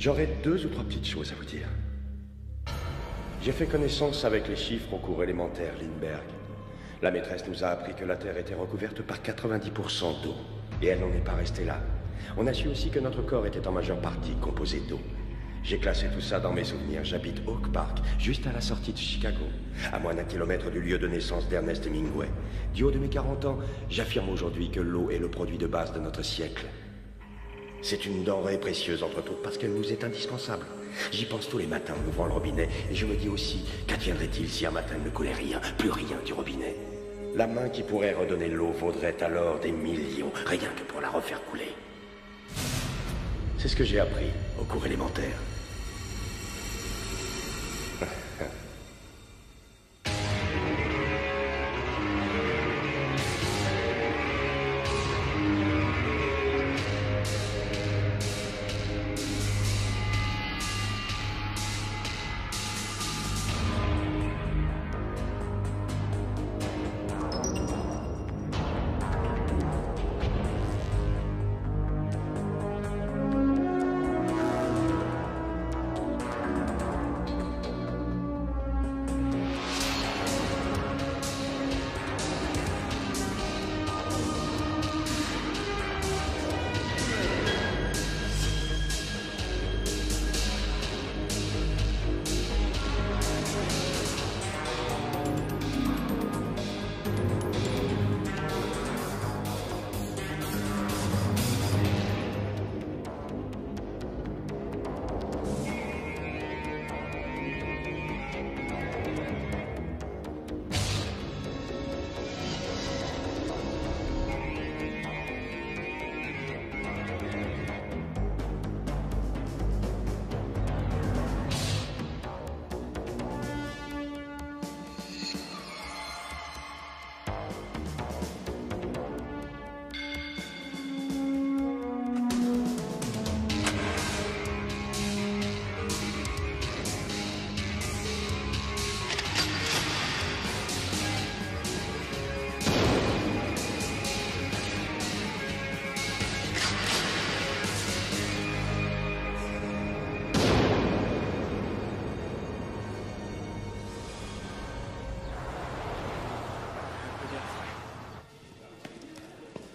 J'aurais 2 ou 3 petites choses à vous dire. J'ai fait connaissance avec les chiffres au cours élémentaire Lindbergh. La maîtresse nous a appris que la Terre était recouverte par 90% d'eau. Et elle n'en est pas restée là. On a su aussi que notre corps était en majeure partie composé d'eau. J'ai classé tout ça dans mes souvenirs. J'habite Oak Park, juste à la sortie de Chicago, à moins d'1 kilomètre du lieu de naissance d'Ernest Hemingway. Du haut de mes 40 ans, j'affirme aujourd'hui que l'eau est le produit de base de notre siècle. C'est une denrée précieuse entre toutes parce qu'elle nous est indispensable. J'y pense tous les matins en ouvrant le robinet et je me dis aussi, qu'adviendrait-il si un matin il ne coulait rien, plus rien du robinet? La main qui pourrait redonner l'eau vaudrait alors des millions, rien que pour la refaire couler. C'est ce que j'ai appris au cours élémentaire.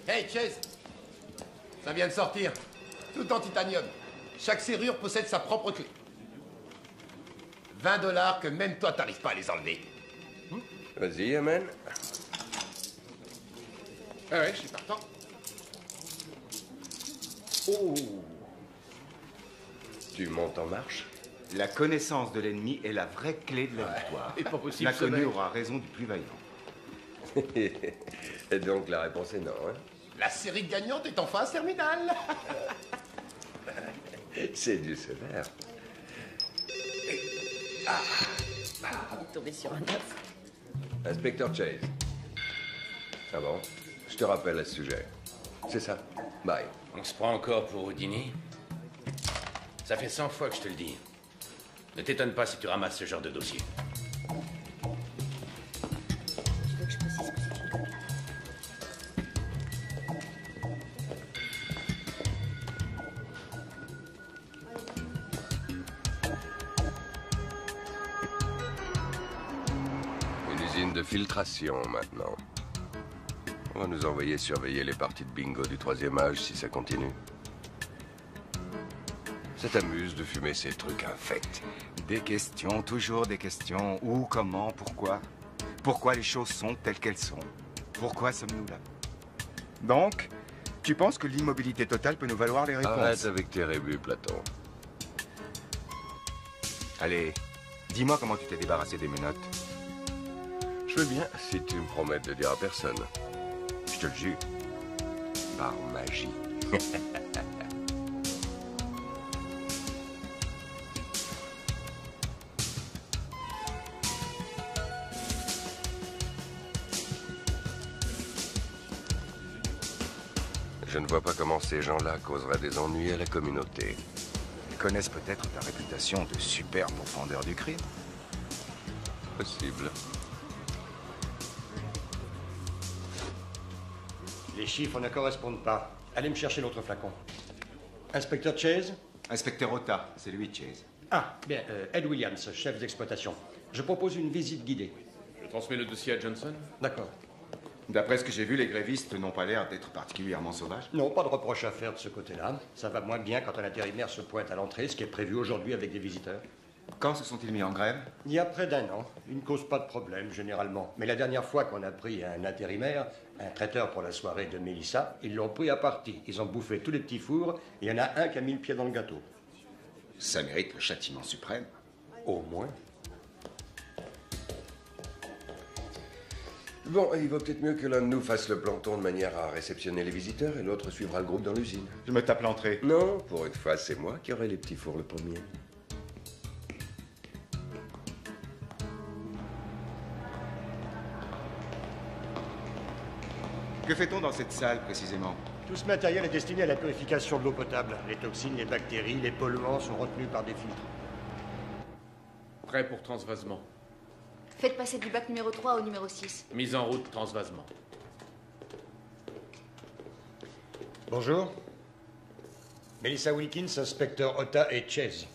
Hey, Chase! Ça vient de sortir. Tout en titanium. Chaque serrure possède sa propre clé. 20 $ que même toi, t'arrives pas à les enlever. Vas-y, Amen. Ah ouais, je suis partant. Oh! Tu montes en marche? La connaissance de l'ennemi est la vraie clé de la victoire. Et pas possible, L'inconnu ce mec. aura raison du plus vaillant. Et donc la réponse est non, hein? La série gagnante est en phase terminale. C'est du sévère. Il est tombé sur un œuf. Inspecteur Chase. Ah bon? Je te rappelle à ce sujet. C'est ça. Bye. On se prend encore pour Houdini? Ça fait 100 fois que je te le dis. Ne t'étonne pas si tu ramasses ce genre de dossier. Tu veux que je précise que c'est une copie? Une usine de filtration, maintenant. On va nous envoyer surveiller les parties de bingo du 3e âge si ça continue. Ça t'amuse de fumer ces trucs infects? Des questions, toujours des questions. Où, comment, pourquoi? Pourquoi les choses sont telles qu'elles sont? Pourquoi sommes-nous là? Donc, tu penses que l'immobilité totale peut nous valoir les réponses? Arrête avec tes rébus, Platon. Allez, dis-moi comment tu t'es débarrassé des menottes. Je veux bien si tu me promets de le dire à personne. Je te le jure. Par magie. Je ne vois pas comment ces gens-là causeraient des ennuis à la communauté. Ils connaissent peut-être ta réputation de super pourfendeur du crime. Possible. Les chiffres ne correspondent pas. Allez me chercher l'autre flacon. Inspecteur Chase, Inspecteur Ota, c'est lui, Chase. Ah, bien, Ed Williams, chef d'exploitation. Je propose une visite guidée. Je transmets le dossier à Johnson. D'accord. D'après ce que j'ai vu, les grévistes n'ont pas l'air d'être particulièrement sauvages. Non, pas de reproche à faire de ce côté-là. Ça va moins bien quand un intérimaire se pointe à l'entrée, ce qui est prévu aujourd'hui avec des visiteurs. Quand se sont-ils mis en grève? Il y a près d'1 an. Ils ne causent pas de problème, généralement. Mais la dernière fois qu'on a pris un intérimaire, un traiteur pour la soirée de Mélissa, ils l'ont pris à partie. Ils ont bouffé tous les petits fours, et il y en a un qui a mis le pied dans le gâteau. Ça mérite le châtiment suprême. Au moins. Bon, il vaut peut-être mieux que l'un de nous fasse le planton de manière à réceptionner les visiteurs et l'autre suivra le groupe dans l'usine. Je me tape l'entrée. Non, pour une fois, c'est moi qui aurai les petits fours le premier. Que fait-on dans cette salle, précisément? Tout ce matériel est destiné à la purification de l'eau potable. Les toxines, les bactéries, les polluants sont retenus par des filtres. Prêt pour transvasement. Faites passer du bac numéro 3 au numéro 6. Mise en route, transvasement. Bonjour. Melissa Wilkins, inspecteur Ota et Chase.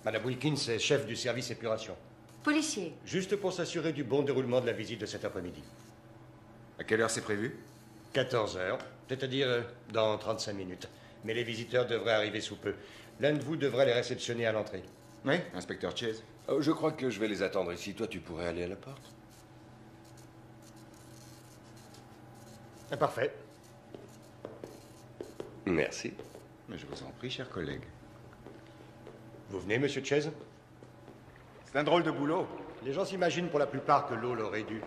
Madame Wilkins est chef du service épuration. Policier. Juste pour s'assurer du bon déroulement de la visite de cet après-midi. À quelle heure c'est prévu? 14 heures, c'est-à-dire dans 35 minutes. Mais les visiteurs devraient arriver sous peu. L'un de vous devrait les réceptionner à l'entrée. Oui, inspecteur Chase. Oh, je crois que je vais les attendre ici. Toi, tu pourrais aller à la porte. Ah, parfait. Merci. Mais je vous en prie, cher collègue. Vous venez, monsieur Chase? C'est un drôle de boulot. Les gens s'imaginent pour la plupart que l'eau l'aurait dû.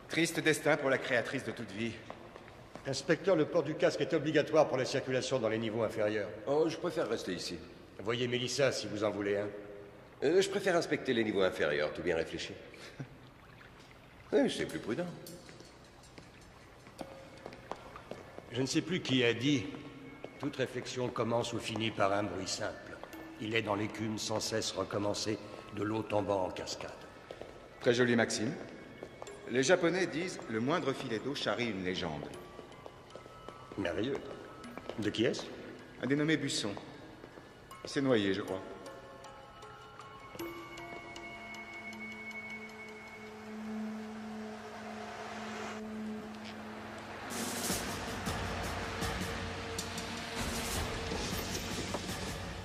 Triste destin pour la créatrice de toute vie. Inspecteur, le port du casque est obligatoire pour la circulation dans les niveaux inférieurs. Oh, je préfère rester ici. Voyez Mélissa si vous en voulez un. Je préfère inspecter les niveaux inférieurs, tout bien réfléchi. Oui, c'est plus prudent. Je ne sais plus qui a dit « Toute réflexion commence ou finit par un bruit simple. Il est dans l'écume sans cesse recommencer, de l'eau tombant en cascade. » Très jolie maxime. Les Japonais disent « Le moindre filet d'eau charrie une légende ». Merveilleux. De qui est-ce? Un dénommé Busson. Il s'est noyé, je crois.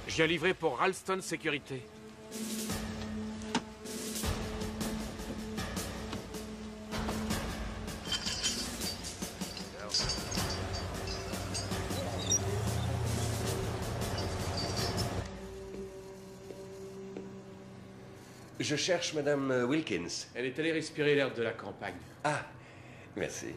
Je viens livrer pour Ralston Sécurité. Je cherche Madame Wilkins. Elle est allée respirer l'air de la campagne. Ah, merci.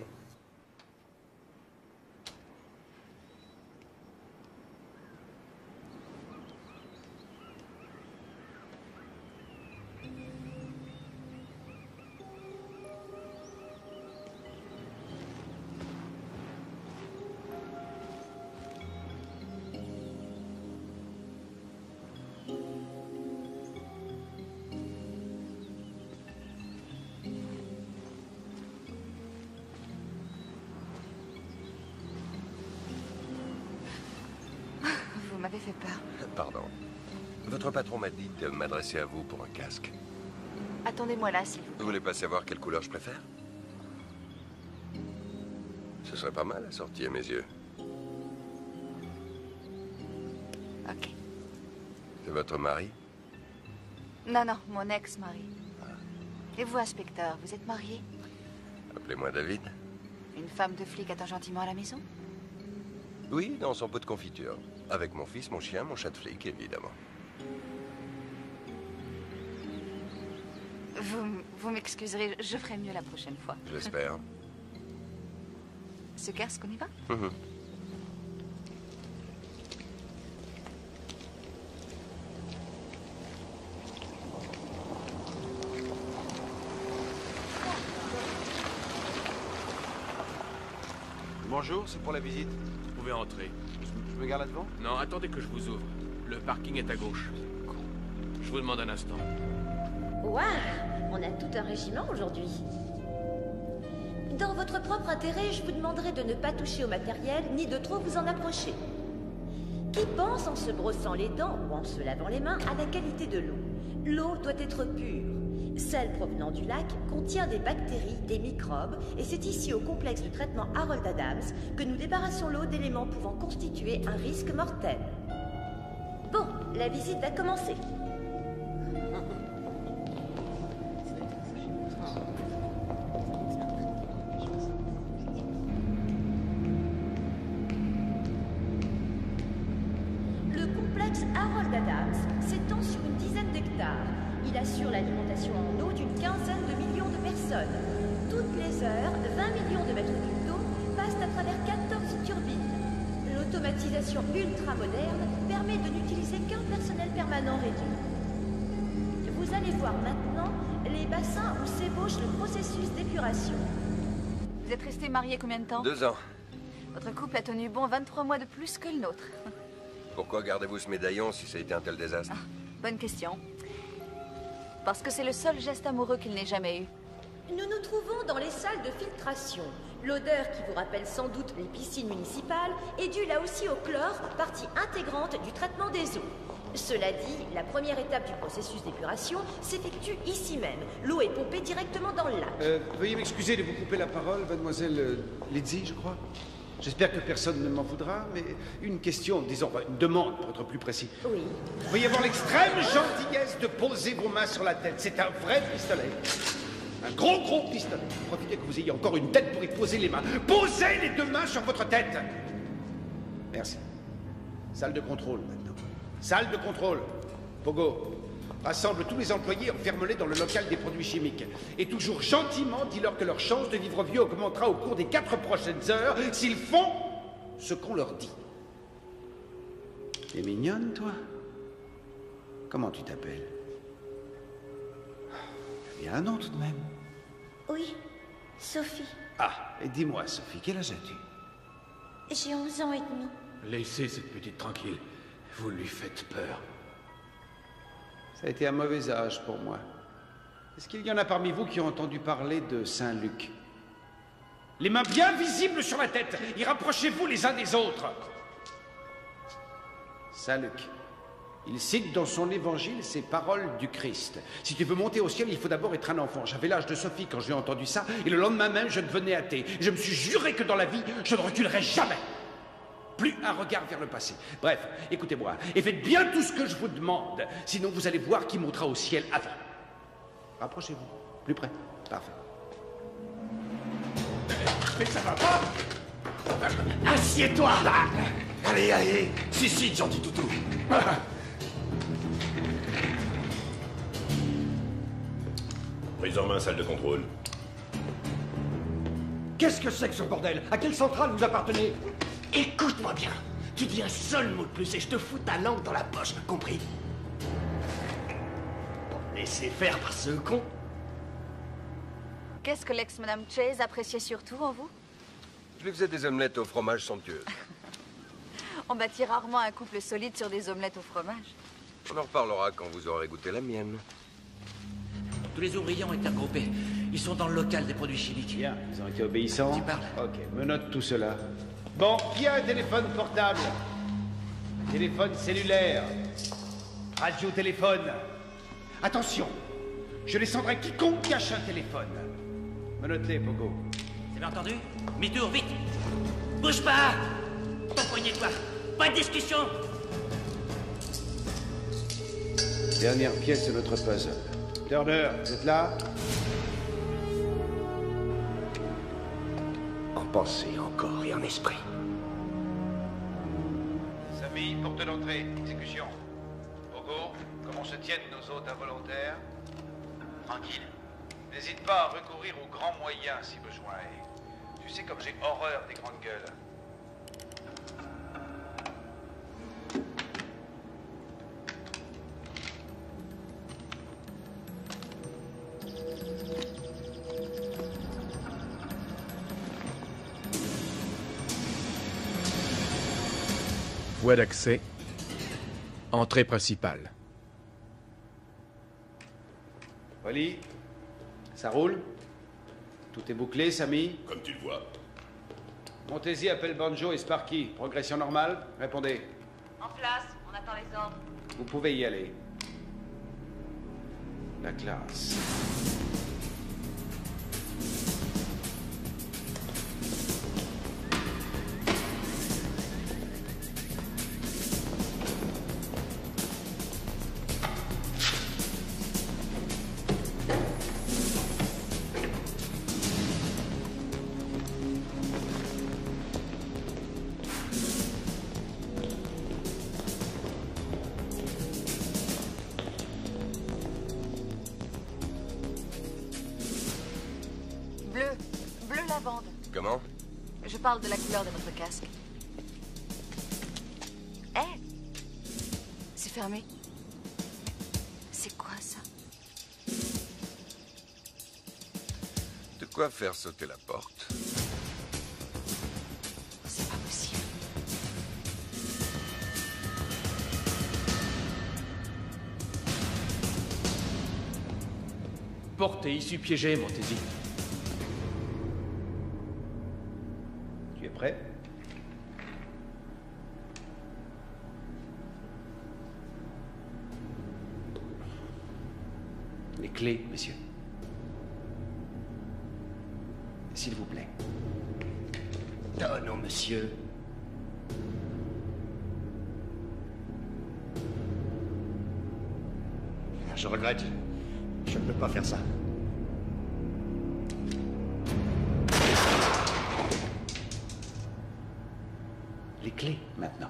Vous m'avez fait peur. Pardon. Votre patron m'a dit de m'adresser à vous pour un casque. Attendez-moi là, s'il vous Vous plaît. voulez pas savoir quelle couleur je préfère? Ce serait pas mal assorti à mes yeux. Ok. C'est votre mari? Non, non, mon ex-mari. Et vous, inspecteur, vous êtes marié? Appelez-moi David. Une femme de flic attend gentiment à la maison? Oui, dans son pot de confiture. Avec mon fils, mon chien, mon chat de flic, évidemment. Vous m'excuserez, je ferai mieux la prochaine fois. Je l'espère. Ce casque, on y va? Mhm. Bonjour, c'est pour la visite. Vous pouvez entrer. Je me garde là-devant? Non, attendez que je vous ouvre. Le parking est à gauche. Je vous demande un instant. Waouh, on a tout un régiment aujourd'hui. Dans votre propre intérêt, je vous demanderai de ne pas toucher au matériel, ni de trop vous en approcher. qui pense en se brossant les dents ou en se lavant les mains à la qualité de l'eau. L'eau doit être pure. Celle provenant du lac contient des bactéries, des microbes, et c'est ici au complexe de traitement Harold Adams que nous débarrassons l'eau d'éléments pouvant constituer un risque mortel. Bon, la visite va commencer. Le complexe Harold Adams s'étend sur une dizaine d'hectares. Il assure l'alimentation en eau d'une quinzaine de millions de personnes. Toutes les heures, 20 millions de mètres cubes d'eau passent à travers 14 turbines. L'automatisation ultra-moderne permet de n'utiliser qu'un personnel permanent réduit. Vous allez voir maintenant les bassins où s'ébauche le processus d'épuration. Vous êtes restés mariés combien de temps? 2 ans. Votre couple a tenu bon 23 mois de plus que le nôtre. Pourquoi gardez-vous ce médaillon si ça a été un tel désastre? Bonne question. Parce que c'est le seul geste amoureux qu'il n'ait jamais eu. Nous nous trouvons dans les salles de filtration. L'odeur qui vous rappelle sans doute les piscines municipales est due là aussi au chlore, partie intégrante du traitement des eaux. Cela dit, la première étape du processus d'épuration s'effectue ici même. L'eau est pompée directement dans le lac. Veuillez m'excuser de vous couper la parole, mademoiselle Lydie, je crois. J'espère que personne ne m'en voudra, mais une question, disons, une demande pour être plus précis. Oui. Veuillez avoir l'extrême gentillesse de poser vos mains sur la tête. C'est un vrai pistolet. Un gros pistolet. Profitez que vous ayez encore une tête pour y poser les mains. Posez les 2 mains sur votre tête. Merci. Salle de contrôle, maintenant. Salle de contrôle. Pogo, rassemble tous les employés, enferme-les dans le local des produits chimiques. Et toujours gentiment, dis-leur que leur chance de vivre vieux augmentera au cours des 4 prochaines heures s'ils font ce qu'on leur dit. T'es mignonne, toi? Comment tu t'appelles? Il y a un nom tout de même. Oui, Sophie. Ah, et dis-moi, Sophie, quel âge as-tu? J'ai 11 ans et demi. Laissez cette petite tranquille. Vous lui faites peur. Ça a été un mauvais âge pour moi. Est-ce qu'il y en a parmi vous qui ont entendu parler de Saint-Luc? Les mains bien visibles sur la tête, et rapprochez-vous les uns des autres. Saint-Luc. Il cite dans son évangile ces paroles du Christ. Si tu veux monter au ciel, il faut d'abord être un enfant. J'avais l'âge de Sophie quand j'ai entendu ça, et le lendemain même, je devenais athée. Je me suis juré que dans la vie, je ne reculerai jamais. Plus un regard vers le passé. Bref, écoutez-moi, et faites bien tout ce que je vous demande. Sinon, vous allez voir qui montera au ciel avant. Rapprochez-vous. Plus près. Parfait. Mais ça va pas? Assieds-toi! Allez, suicide, gentil toutou. Prise en main, salle de contrôle. Qu'est-ce que c'est que ce bordel? À quelle centrale vous appartenez? Écoute-moi bien. Tu dis un seul mot de plus et je te fous ta langue dans la poche, compris? Laissez faire par ce con. Qu'est-ce que l'ex-madame Chase appréciait surtout en vous? Je lui faisais des omelettes au fromage somptueuses. On bâtit rarement un couple solide sur des omelettes au fromage. On en reparlera quand vous aurez goûté la mienne. Tous les ouvriers ont été regroupés. Ils sont dans le local des produits chimiques. Bien, ils ont été obéissants. Tu parles? Ok, me note tout cela. Bon, qui a un téléphone portable? Téléphone cellulaire. Radio-téléphone. Attention, je descendrai quiconque cache un téléphone. Me note-les, Pogo. C'est bien entendu? Mi-tour, vite! Bouge pas! Ton poignet, toi! Pas de discussion! Dernière pièce de notre puzzle. Turner, vous êtes là? En pensée, en corps et en esprit. Samy, porte d'entrée, exécution. Pogo, comment se tiennent nos hôtes involontaires? Tranquille. N'hésite pas à recourir aux grands moyens si besoin est. Tu sais comme j'ai horreur des grandes gueules. Voie d'accès. Entrée principale. Wally, ça roule? Tout est bouclé, Samy? Comme tu le vois. Montez-y, appelle Banjo et Sparky. Progression normale? Répondez. En place, on attend les ordres. Vous pouvez y aller. La classe. Bleu lavande. Comment? Je parle de la couleur de votre casque. Hé! C'est fermé. C'est quoi ça? De quoi faire sauter la porte? C'est pas possible. Porte et issue piégée, Montesi. Tu es prêt? Les clés, messieurs. S'il vous plaît. Oh non, monsieur. Je regrette. Je ne peux pas faire ça. Les clés, maintenant.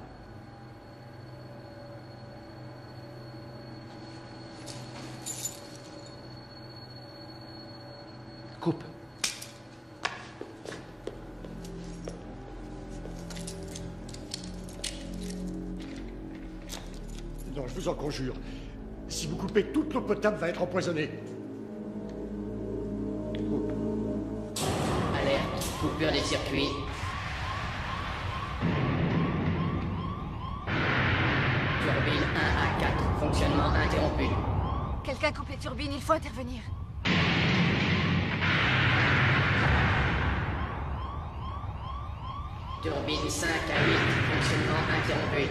Coupe. Non, je vous en conjure. Si vous coupez, toute l'eau potable va être empoisonnée. Alerte, coupure des circuits. Turbine 1 à 4, fonctionnement interrompu. Quelqu'un coupe les turbines, il faut intervenir. Turbine 5 à 8, fonctionnement interrompu.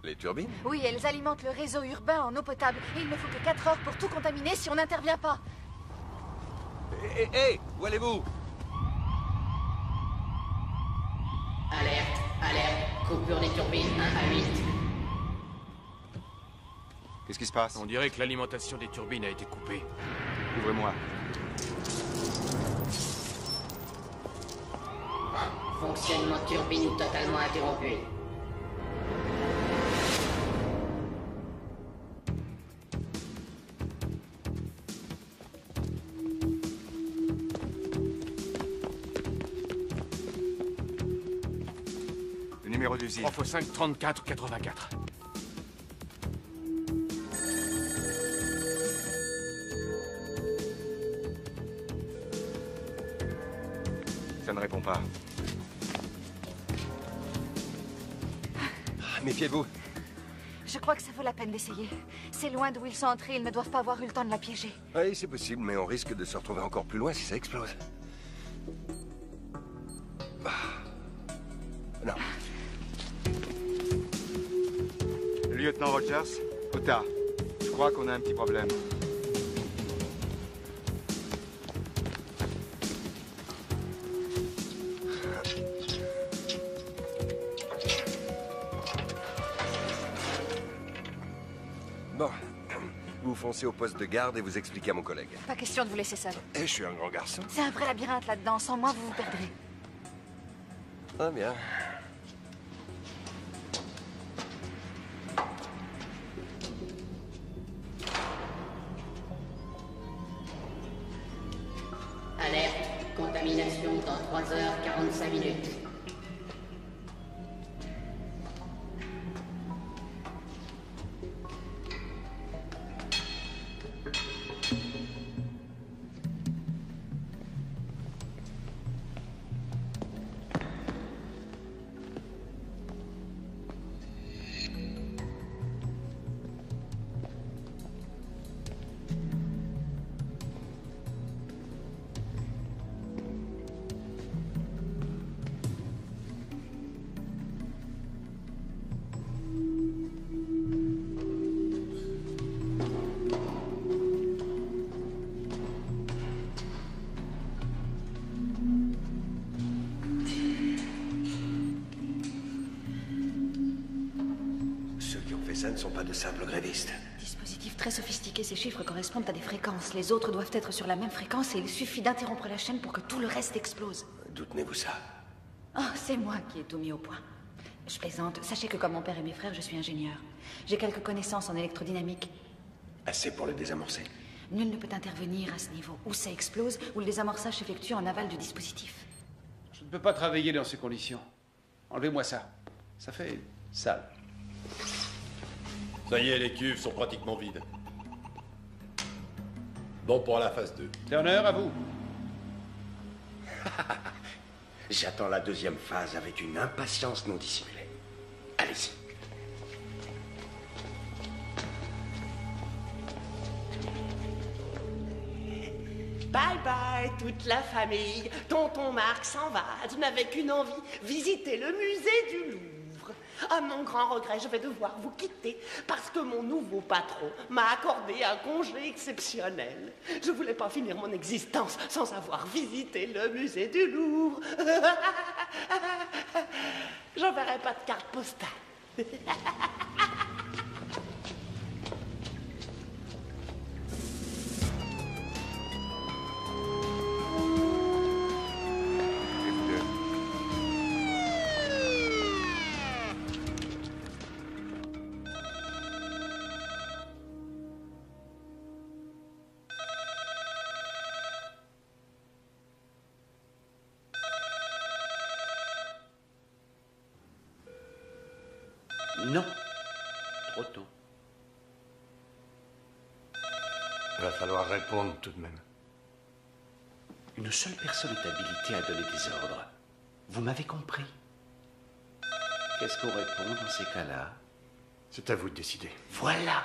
Les turbines? Oui, elles alimentent le réseau urbain en eau potable. Et il ne faut que 4 heures pour tout contaminer si on n'intervient pas. Hé, où allez-vous? Alerte, alerte, coupure des turbines 1 à 8. Qu'est-ce qui se passe? On dirait que l'alimentation des turbines a été coupée. Ouvrez-moi. Fonctionnement turbine totalement interrompu. Le numéro d'usine. 3x5, 34, 84. Ça ne répond pas. Méfiez-vous. Je crois que ça vaut la peine d'essayer. C'est loin d'où ils sont entrés, ils ne doivent pas avoir eu le temps de la piéger. Oui, c'est possible, mais on risque de se retrouver encore plus loin si ça explose. Non. Lieutenant Rogers, Ota, je crois qu'on a un petit problème. Bon, vous foncez au poste de garde et vous expliquez à mon collègue. Pas question de vous laisser seul. Et je suis un grand garçon. C'est un vrai labyrinthe là-dedans. Sans moi, vous vous perdrez. Ah bien. Alerte, contamination dans 3h45 minutes. ça ne sont pas de simples grévistes. Dispositif très sophistiqué, ces chiffres correspondent à des fréquences. Les autres doivent être sur la même fréquence et il suffit d'interrompre la chaîne pour que tout le reste explose. D'où tenez-vous ça? Oh, c'est moi qui ai tout mis au point. Je plaisante. Sachez que comme mon père et mes frères, je suis ingénieur. J'ai quelques connaissances en électrodynamique. Assez pour le désamorcer. Nul ne peut intervenir à ce niveau. Ou ça explose, ou le désamorçage s'effectue en aval du dispositif. Je ne peux pas travailler dans ces conditions. Enlevez-moi ça. Ça fait sale. Ça y est, les cuves sont pratiquement vides. Bon pour la phase 2. Turner, à vous. J'attends la deuxième phase avec une impatience non dissimulée. Allez-y. Bye bye, toute la famille. Tonton Marc s'en va. Je n'avais qu'une envie, visiter le musée du Louvre. À mon grand regret, je vais devoir vous quitter parce que mon nouveau patron m'a accordé un congé exceptionnel. Je voulais pas finir mon existence sans avoir visité le musée du Louvre. J'enverrai pas de carte postale. Non. Trop tôt. Il va falloir répondre tout de même. Une seule personne est habilitée à donner des ordres. Vous m'avez compris. Qu'est-ce qu'on répond dans ces cas-là? C'est à vous de décider. Voilà.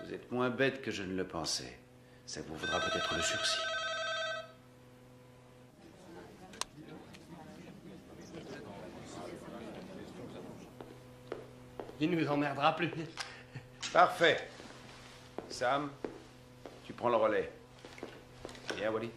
Vous êtes moins bête que je ne le pensais. Ça vous vaudra peut-être le sursis. Il nous emmerdera plus. Parfait. Sam, tu prends le relais. Viens, Wally.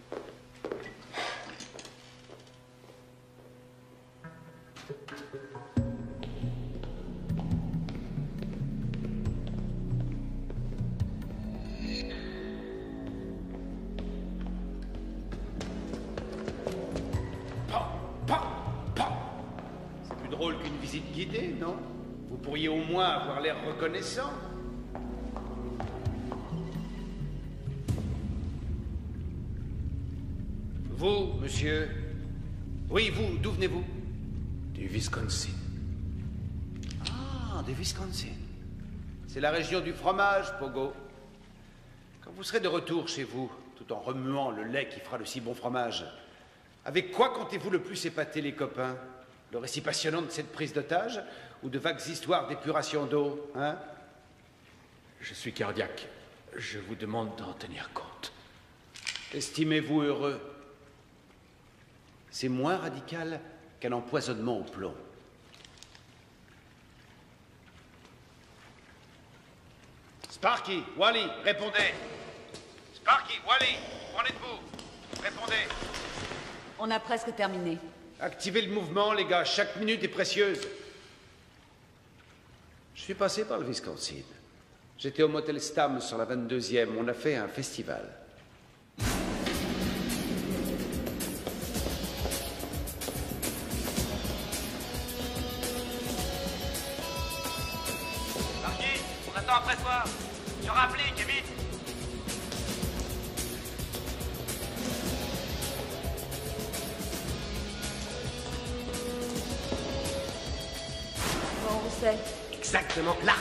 C'est plus drôle qu'une visite guidée, non? Vous pourriez au moins avoir l'air reconnaissant. Vous, monsieur. Oui, vous, d'où venez-vous? Du Wisconsin. Ah, du Wisconsin. C'est la région du fromage, Pogo. Quand vous serez de retour chez vous, tout en remuant le lait qui fera le si bon fromage, avec quoi comptez-vous le plus épater les copains? Le récit passionnant de cette prise d'otage ou de vagues histoires d'épuration d'eau, hein? Je suis cardiaque. Je vous demande d'en tenir compte. Estimez-vous heureux? C'est moins radical qu'un empoisonnement au plomb. Sparky, Wally, répondez. Sparky, Wally, prenez debout. Répondez. On a presque terminé. Activez le mouvement, les gars. Chaque minute est précieuse. Je suis passé par le Wisconsin. J'étais au motel Stam sur la 22e. On a fait un festival. Sparky, on attend après toi. Sur applique, vite. Bon, où c'est? Exactement là.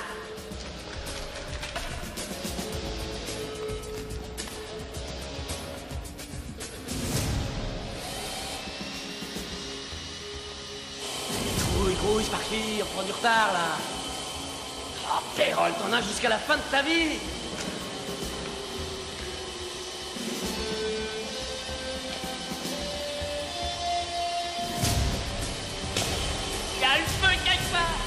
Grouille, Sparky, on prend du retard, là. Oh, Pérole, t'en as jusqu'à la fin de ta vie. Il y a le feu quelque part.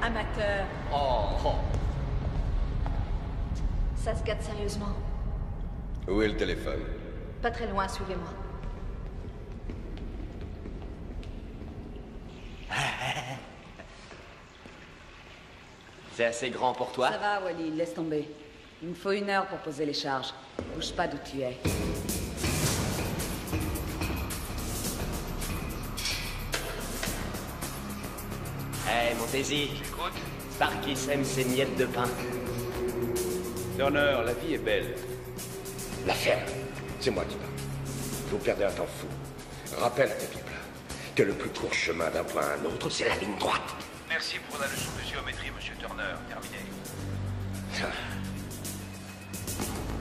Amateur. Oh. Ça se gâte sérieusement. Où est le téléphone? Pas très loin, suivez-moi. C'est assez grand pour toi? Ça va, Wally, laisse tomber. Il me faut 1 heure pour poser les charges. Bouge pas d'où tu es. Hé, Montesi. J'écoute. Sparky sème ses miettes de pain. Turner, la vie est belle. La ferme, c'est moi qui parle. Vous perdez un temps fou. Rappelle à tes people que le plus court chemin d'un point à un autre, c'est la ligne droite. Merci pour la leçon de géométrie, monsieur Turner. Terminé.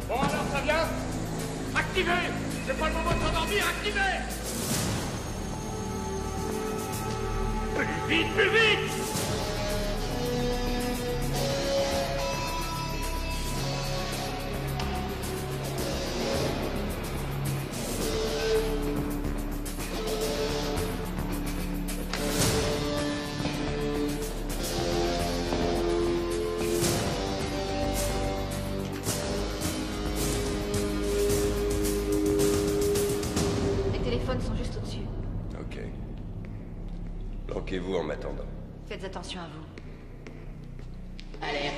Bon alors, ça vient? Activez! C'est pas le moment de s'endormir, activez! Plus vite, plus vite! Les téléphones sont juste au-dessus. Ok. Bloquez-vous en m'attendant. Faites attention à vous. Alerte.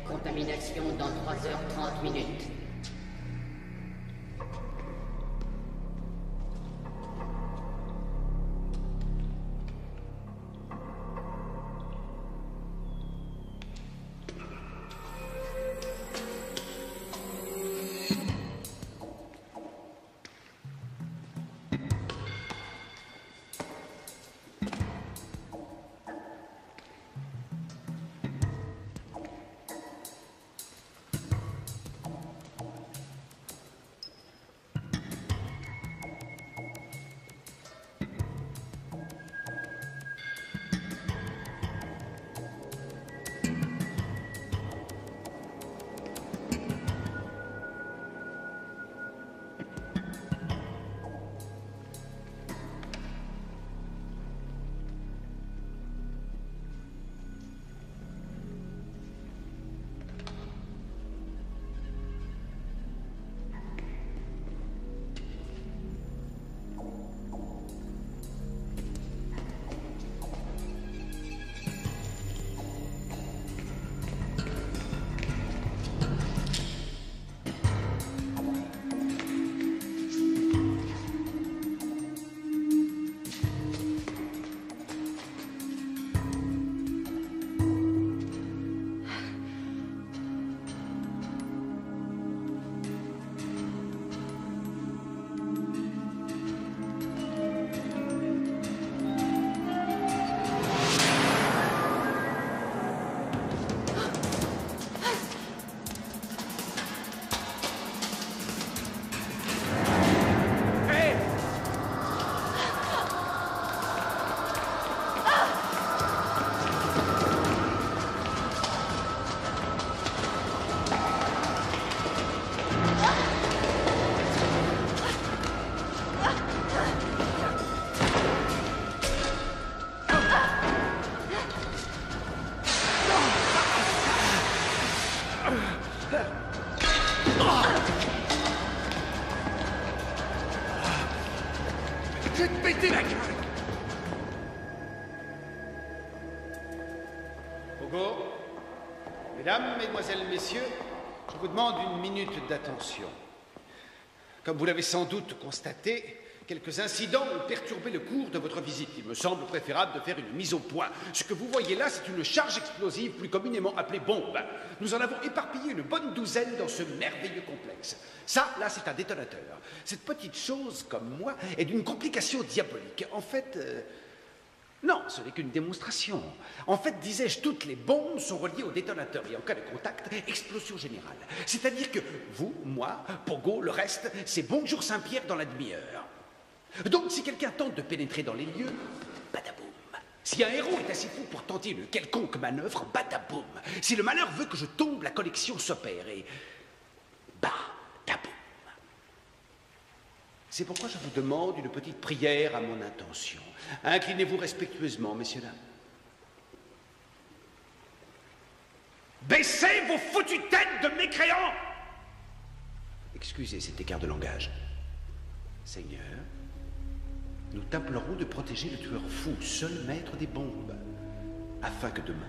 Contamination dans 3h30 minutes. Je vais te péter la gueule! Pogo, mesdames, mesdemoiselles, messieurs, je vous demande 1 minute d'attention. Comme vous l'avez sans doute constaté, quelques incidents ont perturbé le cours de votre visite. Il me semble préférable de faire une mise au point. Ce que vous voyez là, c'est une charge explosive plus communément appelée bombe. Nous en avons éparpillé une bonne douzaine dans ce merveilleux complexe. Ça, là, c'est un détonateur. Cette petite chose, comme moi, est d'une complication diabolique. En fait... Non, ce n'est qu'une démonstration. En fait, disais-je, toutes les bombes sont reliées au détonateur et en cas de contact, explosion générale. C'est-à-dire que vous, moi, Pogo, le reste, c'est bonjour Saint-Pierre dans la demi-heure. Donc, si quelqu'un tente de pénétrer dans les lieux, badaboum. Si un héros est assez fou pour tenter une quelconque manœuvre, badaboum. Si le malheur veut que je tombe, la collection s'opère et... badaboum. C'est pourquoi je vous demande une petite prière à mon intention. Inclinez-vous respectueusement, messieurs, dames. Baissez vos foutues têtes de mécréants! Excusez cet écart de langage. Seigneur, nous t'implorons de protéger le tueur fou, seul maître des bombes, afin que demain,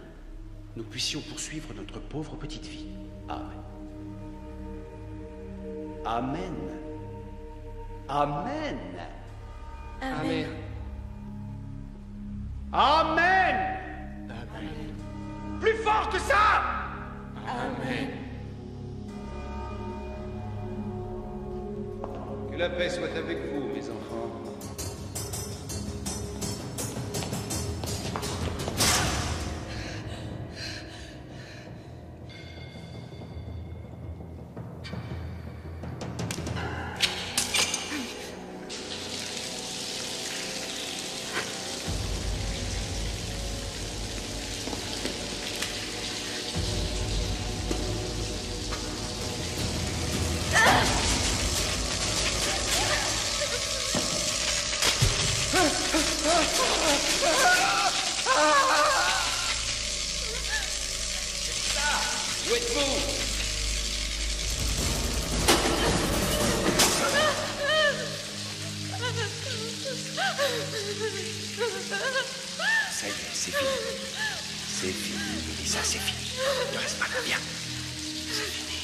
nous puissions poursuivre notre pauvre petite vie. Amen. Amen. Amen. Amen. Amen. Plus fort que ça. Amen. Que la paix soit avec vous, mes enfants. Où êtes-vous? Ça y est, c'est fini. C'est fini, Mélissa, c'est fini. Ne reste pas là, viens. C'est fini.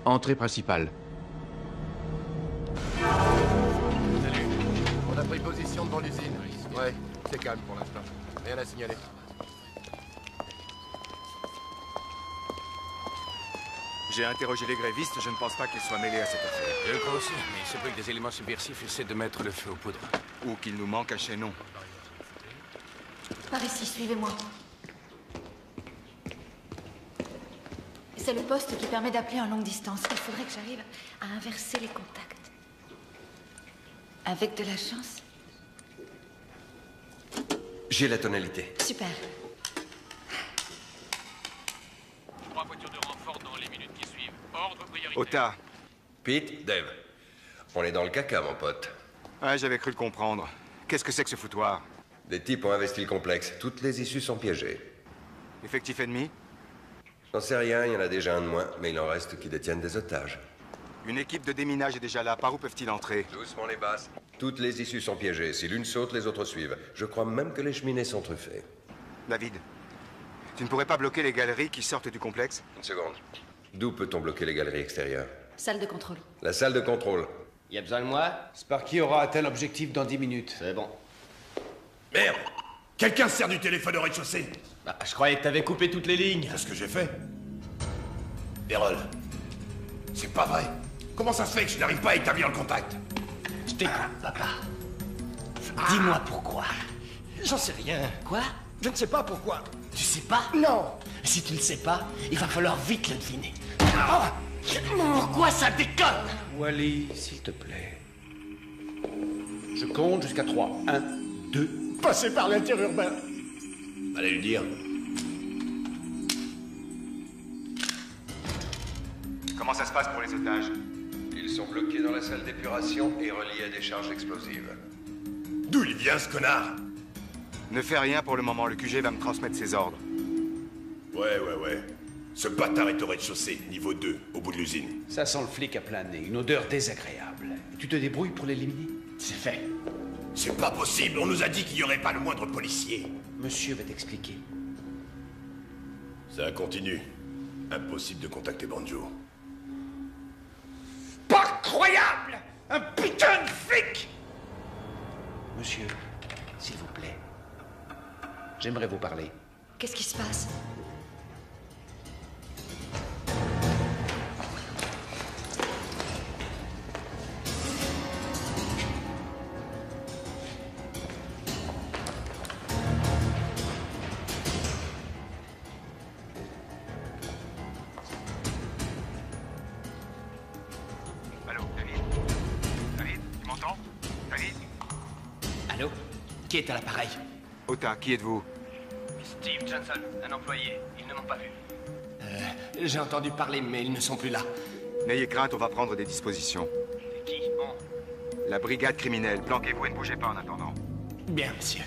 Entrée principale. Salut. On a pris position devant l'usine. Ouais, c'est calme pour l'instant. Rien à signaler. J'ai interrogé les grévistes, je ne pense pas qu'ils soient mêlés à cette affaire. Je le crois aussi, mais il se peut que des éléments subversifs essaient de mettre le feu aux poudres. Ou qu'il nous manque un chaînon. Par ici, suivez-moi. C'est le poste qui permet d'appeler en longue distance. Il faudrait que j'arrive à inverser les contacts. Avec de la chance. J'ai la tonalité. Super. 3 voitures de renfort dans les minutes qui suivent. Ordre prioritaire. Ota. Pete, Dave. On est dans le caca, mon pote. Ouais, j'avais cru le comprendre. Qu'est-ce que c'est que ce foutoir? Des types ont investi le complexe. Toutes les issues sont piégées. Effectif ennemi? J'en sais rien, il y en a déjà un de moins, mais il en reste qui détiennent des otages. Une équipe de déminage est déjà là. Par où peuvent-ils entrer? Doucement les basses. Toutes les issues sont piégées. Si l'une saute, les autres suivent. Je crois même que les cheminées sont truffées. David, tu ne pourrais pas bloquer les galeries qui sortent du complexe? Une seconde. D'où peut-on bloquer les galeries extérieures? Salle de contrôle. La salle de contrôle. Y a besoin de moi? Sparky aura atteint l'objectif dans 10 minutes. C'est bon. Merde! Quelqu'un se sert du téléphone au rez-de-chaussée. Bah, je croyais que t'avais coupé toutes les lignes. C'est ce que j'ai fait. Errol, c'est pas vrai. Comment ça se fait que je n'arrive pas à établir le contact? Je t'écoute, papa. Dis-moi pourquoi. J'en sais rien. Quoi? Je ne sais pas pourquoi. Tu sais pas? Non. Si tu ne sais pas, il va falloir vite le deviner. Pourquoi ça déconne? Wally, s'il te plaît. Je compte jusqu'à 3. 1, 2. Passer par l'interurbain. Allez lui dire. Comment ça se passe pour les otages? Ils sont bloqués dans la salle d'épuration et reliés à des charges explosives. D'où il vient, ce connard? Ne fais rien pour le moment, le QG va me transmettre ses ordres. Ouais. Ce bâtard est au rez-de-chaussée, niveau 2, au bout de l'usine. Ça sent le flic à plein nez, une odeur désagréable. Tu te débrouilles pour l'éliminer? C'est fait. C'est pas possible, on nous a dit qu'il n'y aurait pas le moindre policier. Monsieur va t'expliquer. Ça continue. Impossible de contacter Banjo. Pas croyable! Un putain de flic! Monsieur, s'il vous plaît. J'aimerais vous parler. Qu'est-ce qui se passe? Allô, David? David, tu m'entends? David? Allô? Qui est à l'appareil? Ota, qui êtes-vous? Steve Johnson, un employé. Ils ne m'ont pas vu. J'ai entendu parler, mais ils ne sont plus là. N'ayez crainte, on va prendre des dispositions. C'est qui? On. La brigade criminelle, planquez-vous et ne bougez pas en attendant. Bien, monsieur.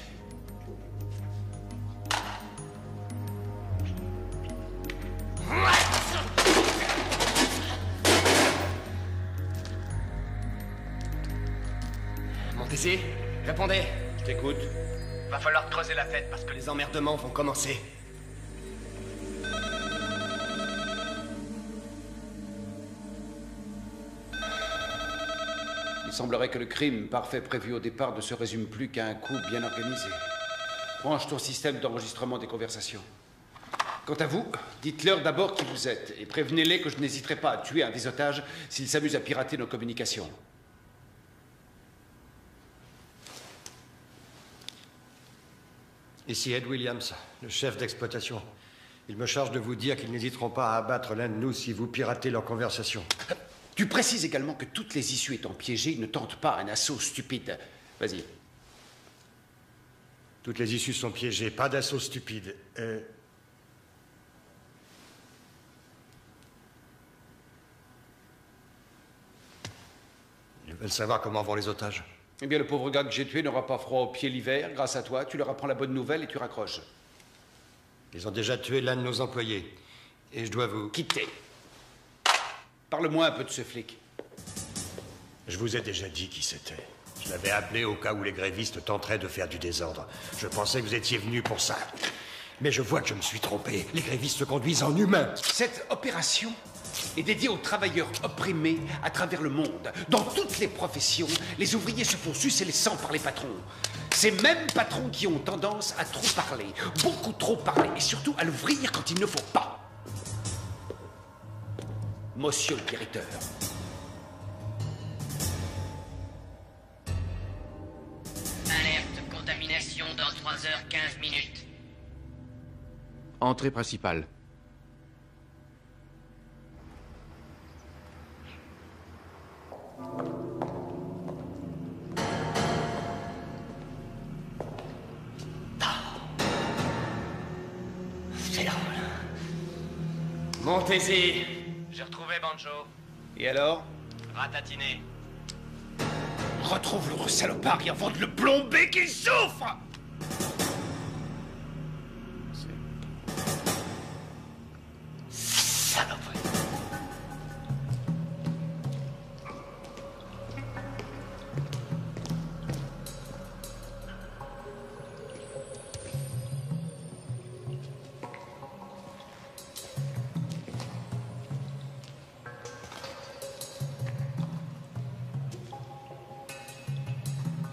Montez-y, répondez. Je t'écoute. Va falloir creuser la tête parce que les emmerdements vont commencer. Il semblerait que le crime parfait prévu au départ ne se résume plus qu'à un coup bien organisé. Branche ton système d'enregistrement des conversations. Quant à vous, dites-leur d'abord qui vous êtes et prévenez-les que je n'hésiterai pas à tuer un des otages s'ils s'amusent à pirater nos communications. Ici Ed Williams, le chef d'exploitation. Il me charge de vous dire qu'ils n'hésiteront pas à abattre l'un de nous si vous piratez leur conversation. Tu précises également que toutes les issues étant piégées, ils ne tentent pas un assaut stupide. Vas-y. Toutes les issues sont piégées, pas d'assaut stupide. Ils veulent savoir comment vont les otages. Eh bien, le pauvre gars que j'ai tué n'aura pas froid aux pieds l'hiver. Grâce à toi, tu leur apprends la bonne nouvelle et tu raccroches. Ils ont déjà tué l'un de nos employés. Et je dois vous... Quitter. Parle-moi un peu de ce flic. Je vous ai déjà dit qui c'était. Je l'avais appelé au cas où les grévistes tenteraient de faire du désordre. Je pensais que vous étiez venu pour ça. Mais je vois que je me suis trompé. Les grévistes se conduisent en humains. Cette opération est dédiée aux travailleurs opprimés à travers le monde. Dans toutes les professions, les ouvriers se font sucer les sangs par les patrons. Ces mêmes patrons qui ont tendance à trop parler, beaucoup trop parler, et surtout à l'ouvrir quand il ne faut pas. Monsieur le directeur. Alerte contamination dans 3h15. Entrée principale. C'est drôle. Montez-y. J'ai retrouvé Banjo. Et alors? Ratatiné. Retrouve l'autre salopard et avant de le plomber qu'il souffre! Saloperie.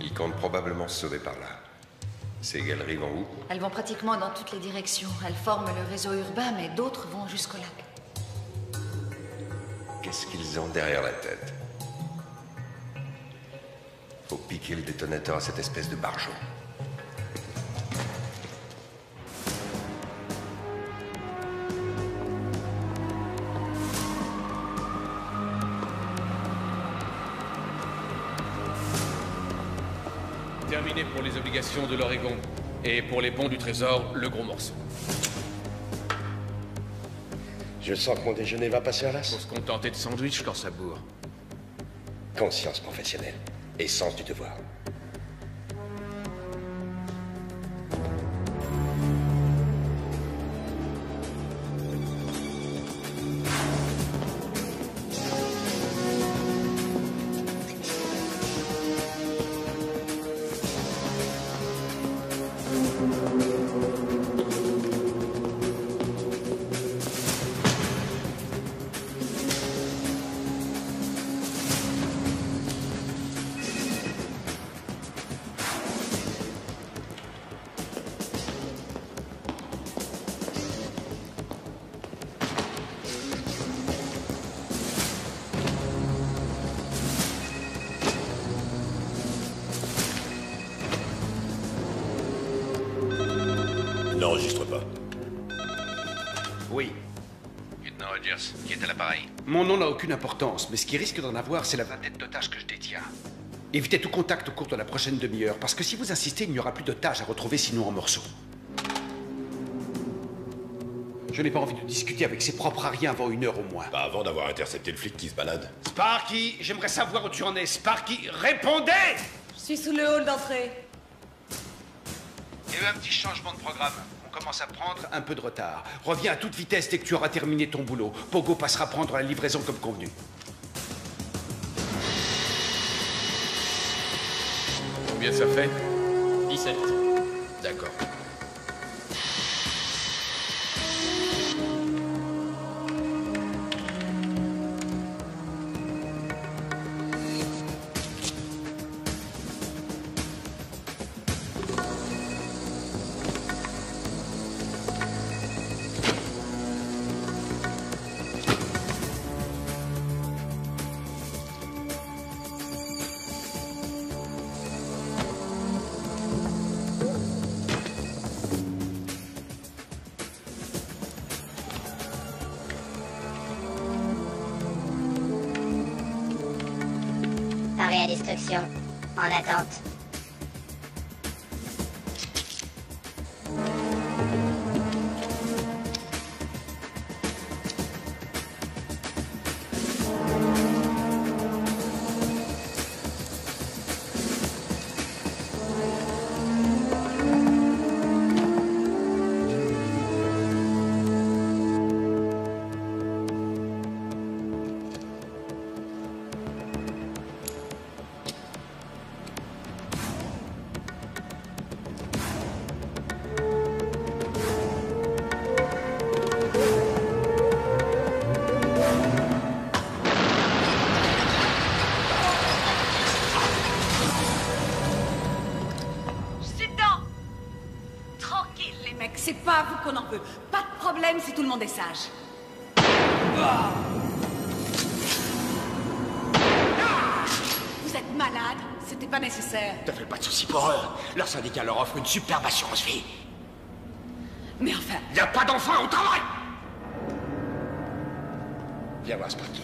Ils comptent probablement se sauver par là. Ces galeries vont où? Elles vont pratiquement dans toutes les directions. Elles forment le réseau urbain, mais d'autres vont jusqu'au lac. Qu'est-ce qu'ils ont derrière la tête? Faut piquer le détonateur à cette espèce de barjot. Terminé pour les obligations de l'Oregon. Et pour les ponts du Trésor, le gros morceau. Je sens que mon déjeuner va passer à l'as. Faut se contenter de sandwich quand ça bourre. Conscience professionnelle et sens du devoir. N'enregistre pas. Oui. Lieutenant Rogers, qui est à l'appareil? Mon nom n'a aucune importance, mais ce qui risque d'en avoir, c'est la vingtaine d'otages que je détiens. Évitez tout contact au cours de la prochaine demi-heure, parce que si vous insistez, il n'y aura plus d'otages à retrouver sinon en morceaux. Je n'ai pas envie de discuter avec ses propres ariens avant 1 heure au moins. Pas avant d'avoir intercepté le flic qui se balade. Sparky, j'aimerais savoir où tu en es. Sparky, répondez! Je suis sous le hall d'entrée. Il y a eu un petit changement de programme. On commence à prendre un peu de retard. Reviens à toute vitesse dès que tu auras terminé ton boulot. Pogo passera prendre la livraison comme convenu. Combien ça fait? 17. D'accord. Arrêt à destruction. En attente. C'est pas à vous qu'on en veut. Pas de problème si tout le monde est sage. Vous êtes malade. C'était pas nécessaire. Ne fais pas de soucis pour eux. Leur syndicat leur offre une superbe assurance vie. Mais enfin... Y a pas d'enfants au travail! Viens voir Sparky.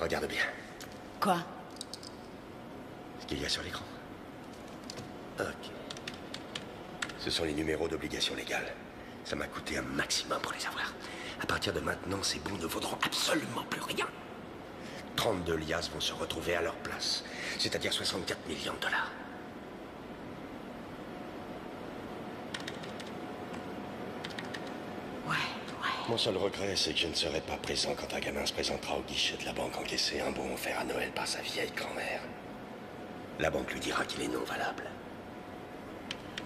Regarde bien. Quoi? Ce qu'il y a sur l'écran. Ok. Ce sont les numéros d'obligation légale. Ça m'a coûté un maximum pour les avoir. À partir de maintenant, ces bons ne vaudront absolument plus rien. 32 liasses vont se retrouver à leur place. C'est-à-dire 64 millions de dollars. Mon seul regret, c'est que je ne serai pas présent quand un gamin se présentera au guichet de la banque encaisser un bon offert à Noël par sa vieille grand-mère. La banque lui dira qu'il est non valable.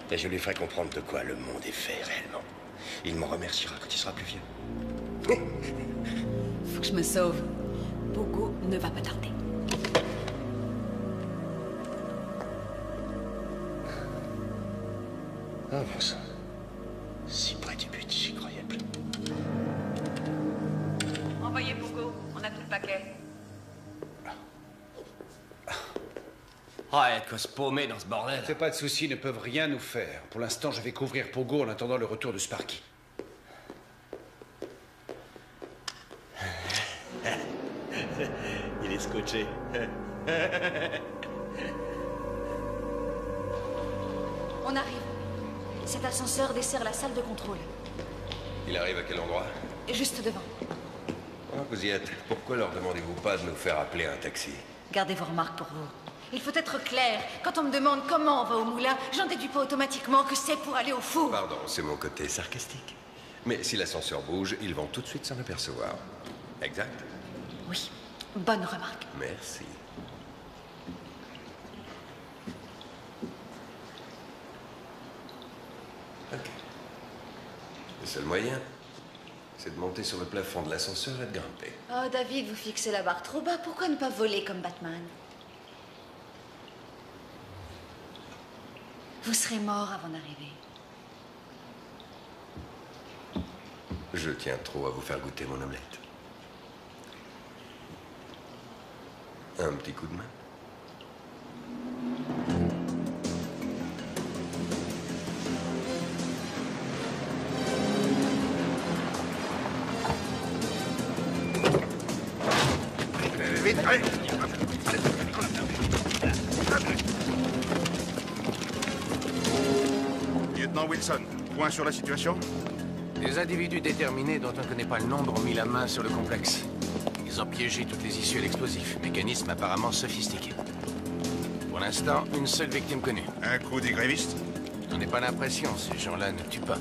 Et je lui ferai comprendre de quoi le monde est fait réellement. Il m'en remerciera quand il sera plus vieux. Faut que je me sauve. Pogo ne va pas tarder. Ah bon sang. Si près du but, j'y croyais plus. Envoyez Pogo, on a tout le paquet. Oh, il y a de quoi se paumer dans ce bordel. Fais pas de soucis, ils ne peuvent rien nous faire. Pour l'instant, je vais couvrir Pogo en attendant le retour de Sparky. Il est scotché. On arrive. Cet ascenseur dessert la salle de contrôle. Il arrive à quel endroit? Juste devant. Ah, vous y êtes. Pourquoi leur demandez-vous pas de nous faire appeler un taxi? Gardez vos remarques pour vous. Il faut être clair. Quand on me demande comment on va au moulin, j'en déduis pas automatiquement que c'est pour aller au four. Pardon, c'est mon côté sarcastique. Mais si l'ascenseur bouge, ils vont tout de suite s'en apercevoir. Exact? Oui, bonne remarque. Merci. Ok. Le seul moyen, c'est de monter sur le plafond de l'ascenseur et de grimper. Oh, David, vous fixez la barre trop bas. Pourquoi ne pas voler comme Batman? Vous serez mort avant d'arriver. Je tiens trop à vous faire goûter mon omelette. Un petit coup de main. Vite, allez! Lieutenant Wilson, point sur la situation? Des individus déterminés dont on ne connaît pas le nombre ont mis la main sur le complexe. Ils ont piégé toutes les issues à l'explosif. Mécanisme apparemment sophistiqué. Pour l'instant, une seule victime connue. Un coup des grévistes? On n'a pas l'impression, ces gens-là ne tuent pas.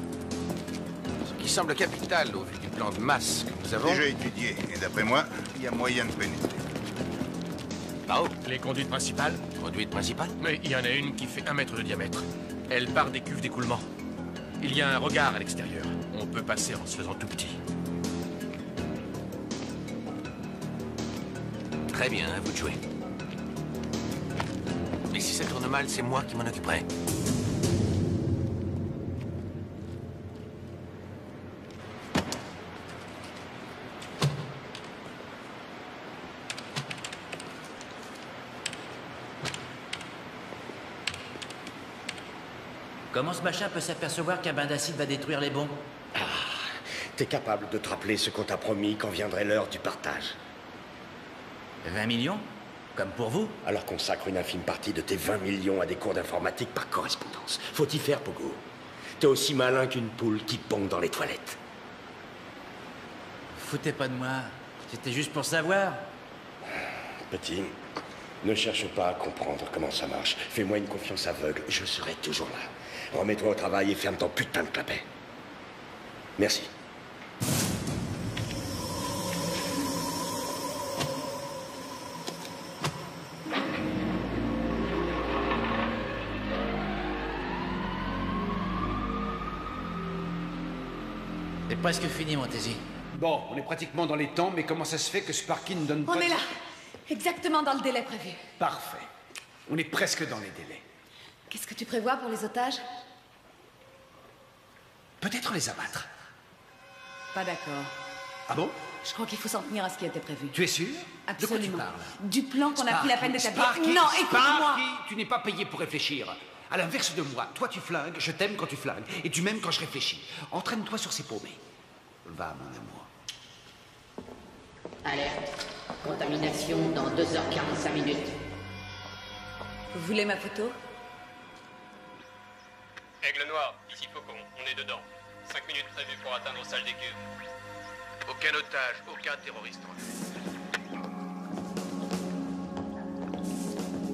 Ce qui semble capital au vu du plan de masse que nous avons... Déjà étudié, et d'après moi, il y a moyen de pénétrer. Par où? Les conduites principales? Conduite principale? Mais il y en a une qui fait 1 mètre de diamètre. Elle part des cuves d'écoulement. Il y a un regard à l'extérieur. On peut passer en se faisant tout petit. Très bien, à vous de jouer. Mais si ça tourne mal, c'est moi qui m'en occuperai. Comment ce machin peut s'apercevoir qu'un bain d'acide va détruire les bombes? T'es capable de te rappeler ce qu'on t'a promis quand viendrait l'heure du partage. 20 millions? Comme pour vous? Alors consacre une infime partie de tes 20 millions à des cours d'informatique par correspondance. Faut y faire, Pogo. T'es aussi malin qu'une poule qui pond dans les toilettes. Foutez pas de moi. C'était juste pour savoir. Petit, ne cherche pas à comprendre comment ça marche. Fais-moi une confiance aveugle, je serai toujours là. Remets-toi au travail et ferme ton putain de clapet. Merci. C'est presque fini, Montesi. Bon, on est pratiquement dans les temps, mais comment ça se fait que Sparky ne donne pas... On est là. Exactement dans le délai prévu. Parfait. On est presque dans les délais. Qu'est-ce que tu prévois pour les otages? Peut-être les abattre. Pas d'accord. Ah bon? Je crois qu'il faut s'en tenir à ce qui a été prévu. Tu es sûr? Absolument. De quoi tu parles? Du plan qu'on a pris la peine d'établir. Sparky, Non, écoute-moi. Sparky, tu n'es pas payé pour réfléchir. À l'inverse de moi, toi tu flingues, je t'aime quand tu flingues, et tu m'aimes quand je réfléchis. Entraîne-toi sur ces paumés. Va, mon amour. Alerte. Contamination dans 2h45 minutes. Vous voulez ma photo? Aigle Noir, ici Faucon, on est dedans. 5 minutes prévues pour atteindre salle des cuves. Aucun otage, aucun terroriste.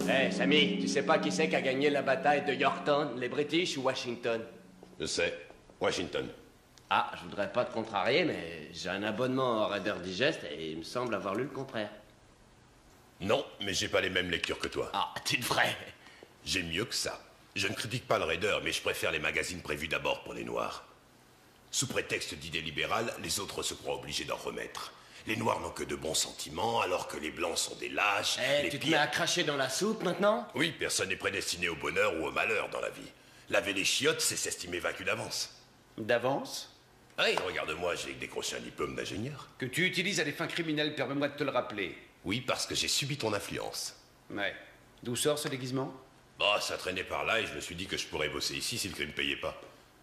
Hé, Sammy, tu sais pas qui c'est qui a gagné la bataille de Yorktown, les British ou Washington? Je sais. Washington. Ah, je voudrais pas te contrarier, mais j'ai un abonnement au Reader Digest et il me semble avoir lu le contraire. Non, mais j'ai pas les mêmes lectures que toi. Ah, tu devrais. J'ai mieux que ça. Je ne critique pas le Raider, mais je préfère les magazines prévus d'abord pour les Noirs. Sous prétexte d'idées libérales, les autres se croient obligés d'en remettre. Les Noirs n'ont que de bons sentiments, alors que les Blancs sont des lâches. Eh, tu te mets à cracher dans la soupe maintenant? Oui, personne n'est prédestiné au bonheur ou au malheur dans la vie. Laver les chiottes, c'est s'estimer vaincu d'avance. D'avance? Oui, regarde-moi, j'ai décroché un diplôme d'ingénieur. Que tu utilises à des fins criminelles, permets-moi de te le rappeler. Oui, parce que j'ai subi ton influence. Ouais. D'où sort ce déguisement? Bah, ça traînait par là et je me suis dit que je pourrais bosser ici si le crime ne payait pas.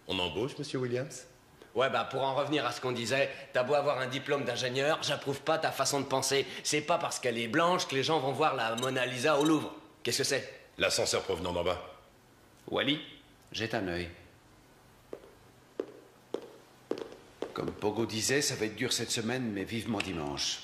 On embauche, monsieur Williams? Ouais, bah pour en revenir à ce qu'on disait, t'as beau avoir un diplôme d'ingénieur, j'approuve pas ta façon de penser. C'est pas parce qu'elle est blanche que les gens vont voir la Mona Lisa au Louvre. Qu'est-ce que c'est? L'ascenseur provenant d'en bas. Wally, jette un œil. Comme Pogo disait, ça va être dur cette semaine, mais vivement dimanche.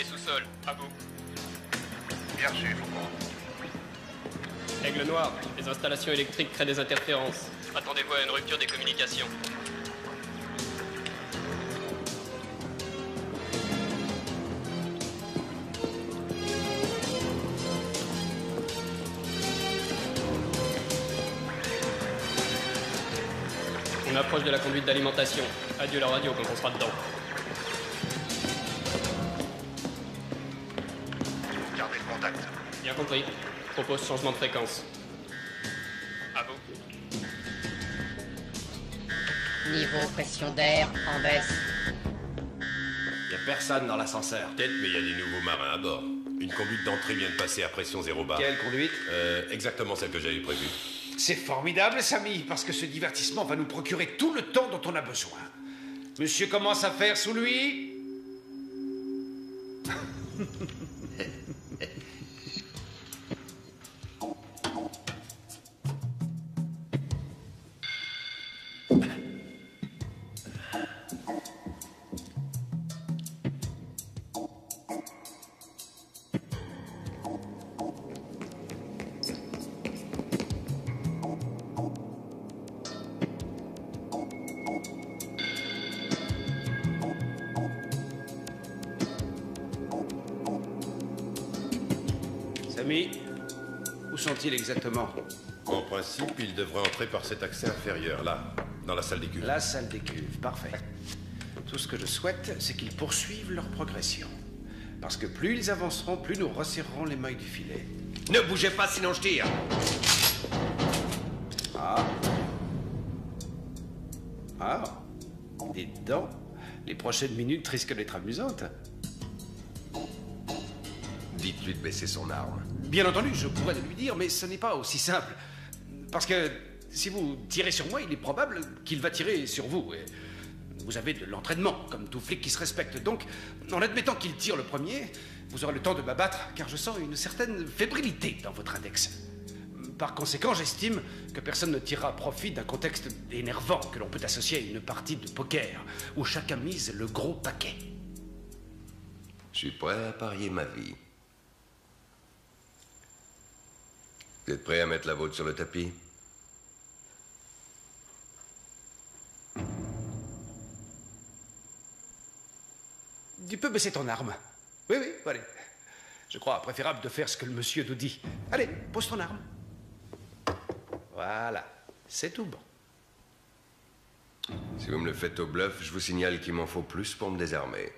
Lignée sous-sol, à vous. Bien reçu, Faucon. Aigle Noir, les installations électriques créent des interférences. Attendez-vous à une rupture des communications. On approche de la conduite d'alimentation. Adieu la radio quand on sera dedans. Gardez le contact. Bien compris. Propose changement de fréquence. À vous. Niveau pression d'air en baisse. Y a personne dans l'ascenseur. Peut-être, mais il y a des nouveaux marins à bord. Une conduite d'entrée vient de passer à pression 0 bar. Quelle conduite? Exactement celle que j'avais prévue. C'est formidable, Samy, parce que ce divertissement va nous procurer tout le temps dont on a besoin. Monsieur commence à faire sous lui. Samy, où sont-ils exactement? En principe, ils devraient entrer par cet accès inférieur, là, dans la salle des cuves. La salle des cuves, parfait. Tout ce que je souhaite, c'est qu'ils poursuivent leur progression. Parce que plus ils avanceront, plus nous resserrerons les mailles du filet. Ne bougez pas, sinon je tire. Ah. Ah. Dites donc, les prochaines minutes risquent d'être amusantes. Dites-lui de baisser son arme. Bien entendu, je pourrais le lui dire, mais ce n'est pas aussi simple. Parce que si vous tirez sur moi, il est probable qu'il va tirer sur vous. Et vous avez de l'entraînement, comme tout flic qui se respecte. Donc, en admettant qu'il tire le premier, vous aurez le temps de m'abattre, car je sens une certaine fébrilité dans votre index. Par conséquent, j'estime que personne ne tirera profit d'un contexte énervant que l'on peut associer à une partie de poker, où chacun mise le gros paquet. Je suis prêt à parier ma vie. Vous êtes prêt à mettre la vôtre sur le tapis? Tu peux baisser ton arme. Oui, oui, allez. Je crois préférable de faire ce que le monsieur nous dit. Allez, pose ton arme. Voilà, c'est tout bon. Si vous me le faites au bluff, je vous signale qu'il m'en faut plus pour me désarmer.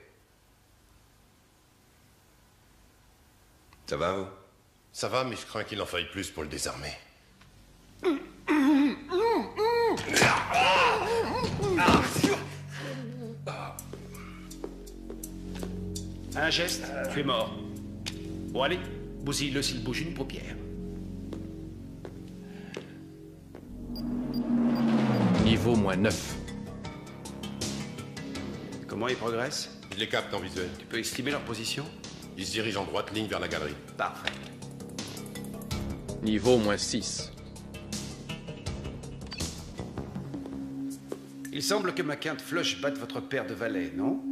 Ça va, vous? Ça va, mais je crains qu'il en faille plus pour le désarmer. Un geste, tu es mort. Bon, allez, bousille-le s'il bouge une paupière. Niveau -9. Comment ils progressent? Je les capte en visuel. Tu peux estimer leur position? Ils se dirigent en droite ligne vers la galerie. Parfait. Niveau -6. Il semble que ma quinte flush batte votre paire de valets, non?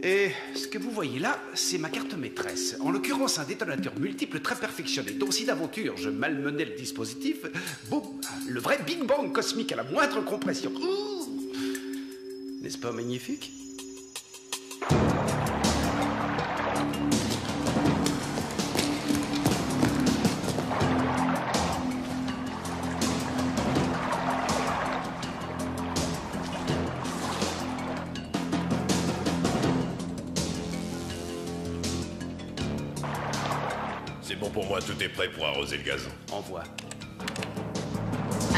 Et ce que vous voyez là, c'est ma carte maîtresse. En l'occurrence, un détonateur multiple très perfectionné. Donc si d'aventure je malmenais le dispositif, boum, le vrai Big Bang cosmique à la moindre compression. N'est-ce pas magnifique? C'est bon pour moi, tout est prêt pour arroser le gazon. Envoie.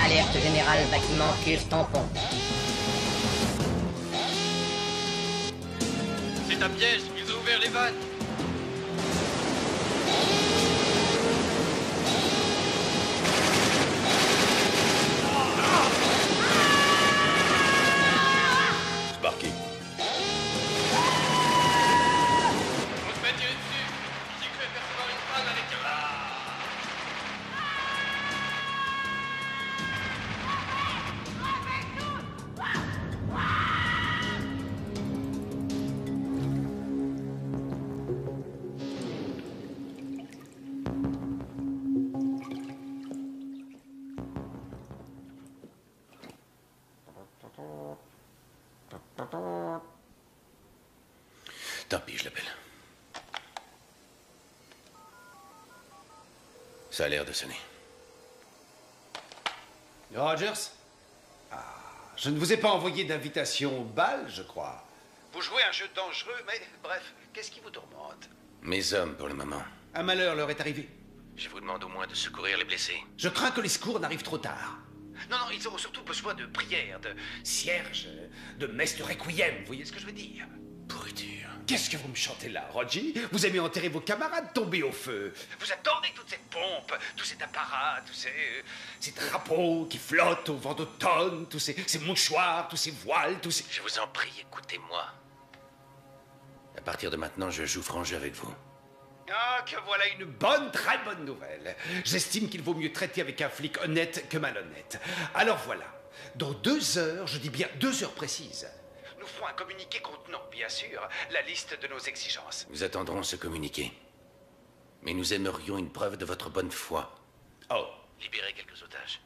Alerte générale, bâtiment cuve tampon. C'est un piège, ils ont ouvert les vannes. Sparky. On se fait tirer dessus. J'ai cru apercevoir une femme avec un... Tant pis, je l'appelle. Ça a l'air de sonner. Rogers? Ah, je ne vous ai pas envoyé d'invitation au bal, je crois. Vous jouez un jeu dangereux, mais bref, qu'est-ce qui vous tourmente? Mes hommes, pour le moment. Un malheur leur est arrivé. Je vous demande au moins de secourir les blessés. Je crains que les secours n'arrivent trop tard. Non, ils ont surtout besoin de prières, de cierges, de messes de requiem, vous voyez ce que je veux dire? Pourriture. Qu'est-ce que vous me chantez là, Roger? Vous aimez enterrer vos camarades tombés au feu. Vous attendez toute cette pompe, tout cet apparat, tous ces drapeaux qui flottent au vent d'automne, tous ces mouchoirs, tous ces voiles, tous ces... Je vous en prie, écoutez-moi. À partir de maintenant, je joue franc jeu avec vous. Ah, que voilà une très bonne nouvelle. J'estime qu'il vaut mieux traiter avec un flic honnête que malhonnête. Alors voilà, dans 2 heures, je dis bien 2 heures précises, nous ferons un communiqué contenant, bien sûr, la liste de nos exigences. Nous attendrons ce communiqué. Mais nous aimerions une preuve de votre bonne foi. Oh. Libérez quelques otages.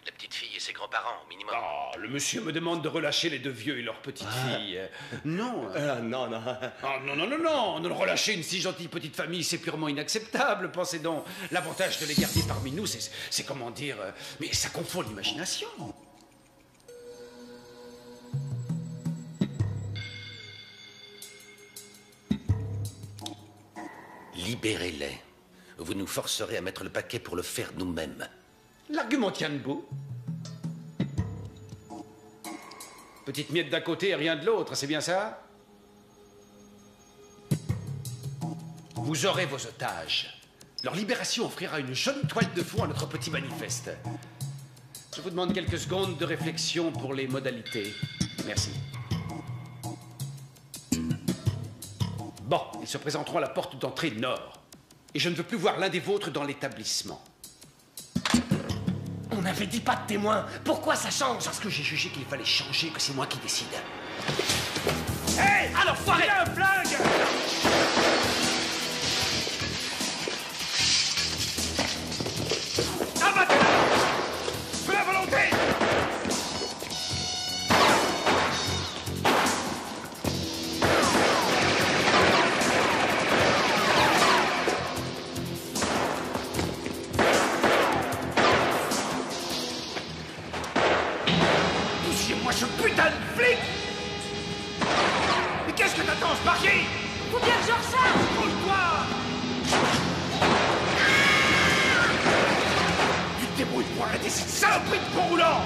La petite fille et ses grands-parents, au minimum. Oh, le monsieur me demande de relâcher les 2 vieux et leur petite fille. Non. Non. Oh, non. Ne relâcher une si gentille petite famille, c'est purement inacceptable. Pensez donc, l'avantage de les garder parmi nous, c'est comment dire... mais ça confond l'imagination. Libérez-les. Vous nous forcerez à mettre le paquet pour le faire nous-mêmes. L'argument tient debout. Petite miette d'un côté et rien de l'autre, c'est bien ça? Vous aurez vos otages. Leur libération offrira une jolie toile de fond à notre petit manifeste. Je vous demande quelques secondes de réflexion pour les modalités. Merci. Bon, ils se présenteront à la porte d'entrée nord. Et je ne veux plus voir l'un des vôtres dans l'établissement. On n'avait dit pas de témoin. Pourquoi ça change? Parce que j'ai jugé qu'il fallait changer, que c'est moi qui décide. Hé! Alors, foiré! Un flingue! Abattez-la! De la volonté! Poussiez-moi ce putain de flic! Mais qu'est-ce que t'attends, Sparky? Faut bien que je recharge! Roule-toi! Tu te débrouilles pour arrêter cette saloperie de pont roulant!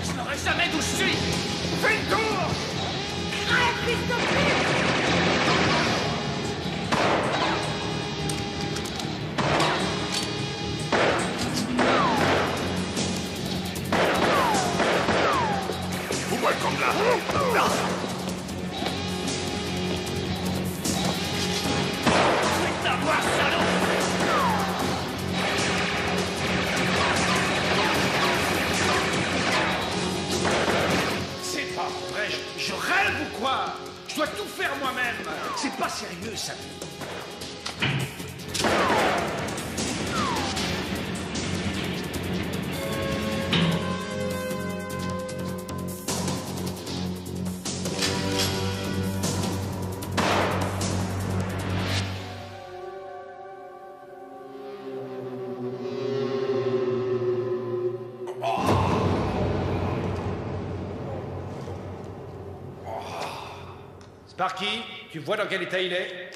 Je n'aurai jamais d'où je suis! Fais le tour! Crève, fils de pute! Fous-moi le camp de là! Je vais t'avoir, salaud! C'est pas vrai, je rêve ou quoi? Je dois tout faire moi-même. C'est pas sérieux, ça. Sparky, tu vois dans quel état il est?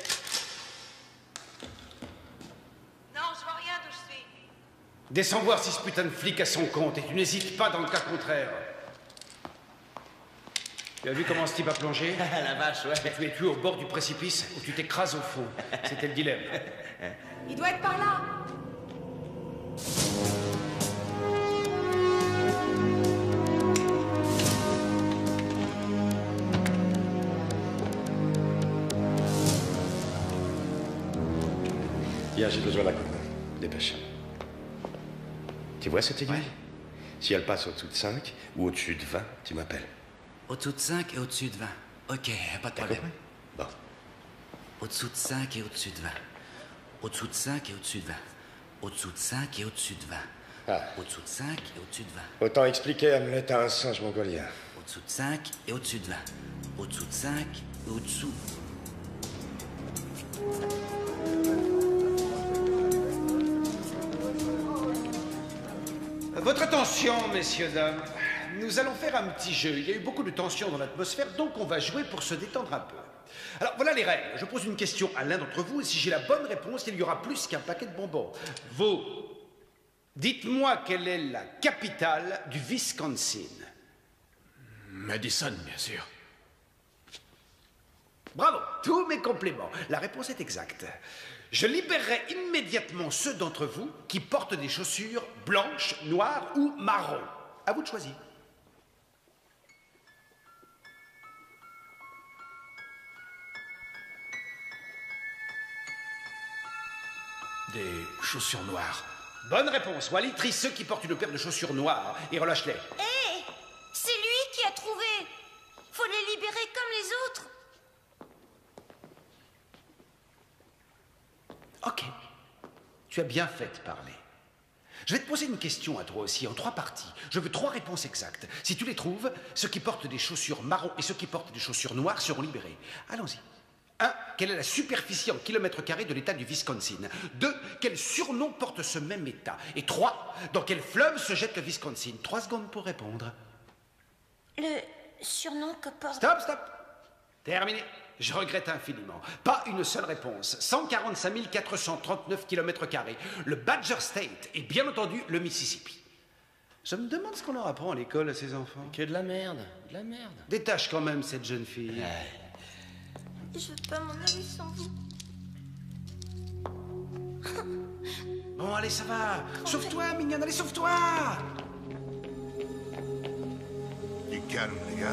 Non, je vois rien d'où je suis. Descends voir si ce putain de flic a son compte et tu n'hésites pas dans le cas contraire. Tu as vu comment ce type a plongé? La vache, ouais. Tu es tué au bord du précipice ou tu t'écrases au fond. C'était le dilemme. Il doit être par là. Bien, j'ai besoin d'un coup de main. Dépêche. Tu vois cette aiguille? Si elle passe au-dessous de 5 ou au-dessus de 20, tu m'appelles. Au-dessous de 5 et au-dessus de 20. Ok, pas de problème. Bon. Au-dessous de 5 et au-dessus de 20. Au-dessous de 5 et au-dessus de 20. Au-dessous de 5 et au-dessus de 20. Ah. Au-dessous de 5 et au-dessus de 20. Autant expliquer Hamlet à un singe mongolien. Au-dessous de 5 et au-dessus de 20. Au-dessous de 5 et au-dessous. Votre attention, messieurs, dames. Nous allons faire un petit jeu. Il y a eu beaucoup de tension dans l'atmosphère, donc on va jouer pour se détendre un peu. Alors, voilà les règles. Je pose une question à l'un d'entre vous, et si j'ai la bonne réponse, il y aura plus qu'un paquet de bonbons. Vous, dites-moi quelle est la capitale du Wisconsin. Madison, bien sûr. Bravo, tous mes compléments. La réponse est exacte. Je libérerai immédiatement ceux d'entre vous qui portent des chaussures blanches, noires ou marron. À vous de choisir. Des chaussures noires. Bonne réponse. Wally, trie ceux qui portent une paire de chaussures noires et relâche-les. Hé, c'est lui qui a trouvé. Faut les libérer comme les autres. Ok. Tu as bien fait de parler. Je vais te poser une question à toi aussi, en 3 parties. Je veux 3 réponses exactes. Si tu les trouves, ceux qui portent des chaussures marron et ceux qui portent des chaussures noires seront libérés. Allons-y. 1. Quelle est la superficie en kilomètres carrés de l'État du Wisconsin? 2. Quel surnom porte ce même État? Et 3. Dans quel fleuve se jette le Wisconsin? 3 secondes pour répondre. Le surnom que porte... Stop, stop. Terminé. Je regrette infiniment. Pas une seule réponse. 145 439 km². Le Badger State et bien entendu le Mississippi. Je me demande ce qu'on leur apprend à l'école à ces enfants. Que de la merde, de la merde. Détache quand même cette jeune fille. Je veux pas m'en aller sans vous. Bon, allez, ça va. Sauve-toi, mignonne, allez, sauve-toi. Du calme, les gars.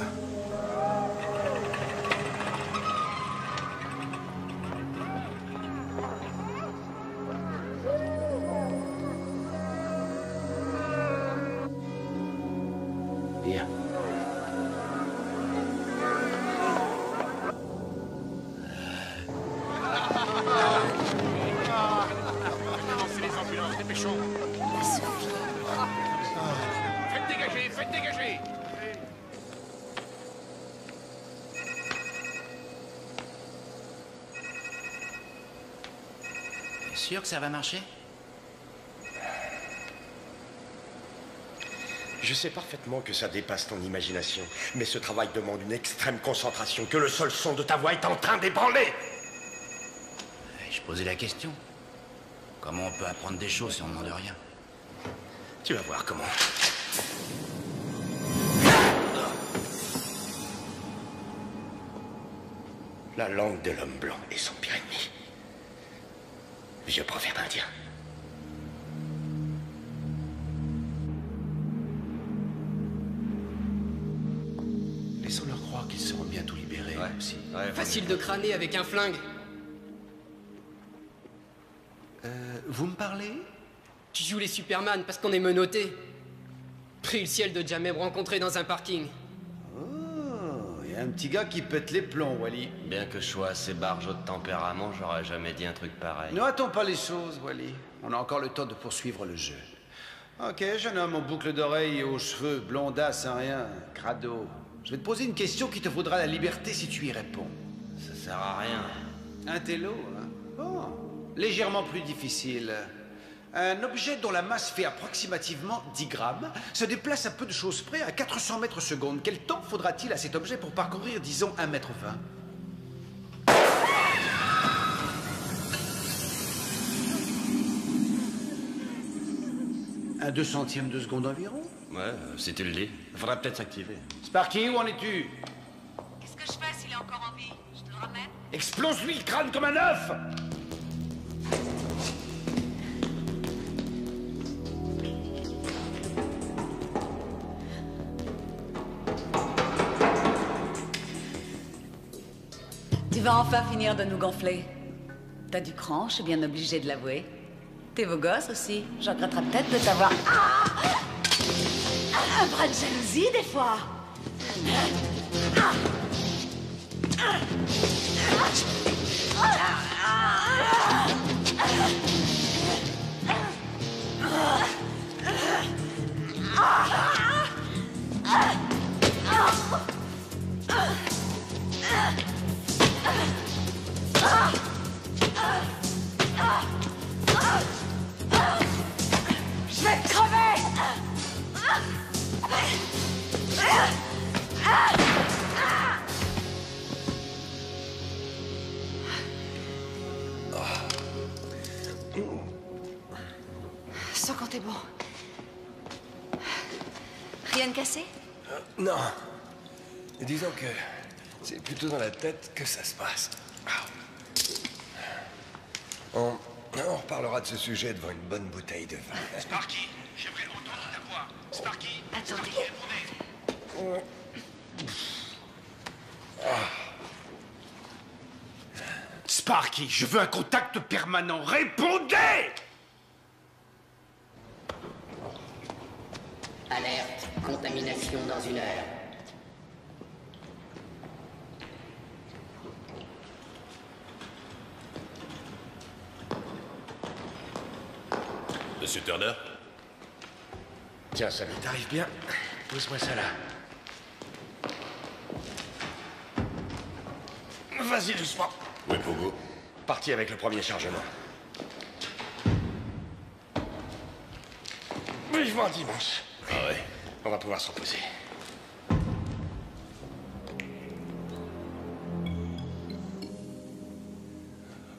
Bien. Lancez les ambulances, dépêchons. Faites dégager, faites dégager. T'es sûr que ça va marcher? Je sais parfaitement que ça dépasse ton imagination, mais ce travail demande une extrême concentration que le seul son de ta voix est en train d'ébranler. Je posais la question. Comment on peut apprendre des choses si on ne demande rien? Tu vas voir comment. La langue de l'homme blanc est son pire ennemi. Vieux proverbe indien. Laissons-leur croire qu'ils seront bientôt libérés. Ouais, aussi. Facile de crâner avec un flingue. Vous me parlez? Tu joues les Superman parce qu'on est menotté. Pris le ciel de Jameb rencontré dans un parking. Oh, il y a un petit gars qui pète les plombs, Wally. Bien que je sois assez barjot de tempérament, j'aurais jamais dit un truc pareil. Ne hâtons pas les choses, Wally. On a encore le temps de poursuivre le jeu. Ok, jeune homme aux boucles d'oreilles et aux cheveux, blondasse, sans rien, crado. Je vais te poser une question qui te vaudra la liberté si tu y réponds. Ça sert à rien. Un télo, hein? Bon, légèrement plus difficile. Un objet dont la masse fait approximativement 10 grammes se déplace à peu de choses près à 400 mètres secondes. Quel temps faudra-t-il à cet objet pour parcourir, disons, 1,20 m? Un 200e de seconde environ? Ouais, si tu le dis. Faudra peut-être s'activer. Sparky, où en es-tu? Qu'est-ce que je fais s'il est encore en vie? Je te le ramène? Explose-lui le crâne comme un œuf! Tu vas enfin finir de nous gonfler. T'as du cran, je suis bien obligée de l'avouer. T'es beau gosse aussi. Je regretterais peut-être de t'avoir... Ah! Un bras de jalousie, des fois. Je vais te crever! Sans compter bon. Rien de cassé? Non. Disons que c'est plutôt dans la tête que ça se passe. On reparlera de ce sujet devant une bonne bouteille de vin. Sparky, j'aimerais entendre ta voix. Sparky, attendez. Sparky, je veux un contact permanent. Répondez! Alerte, contamination dans 1 heure. Monsieur Turner? Tiens, Sally, t'arrives bien? Pousse-moi ça là. Vas-y, doucement. Oui, Pogo. Parti avec le premier chargement. Vivement dimanche. Ah ouais? On va pouvoir se reposer.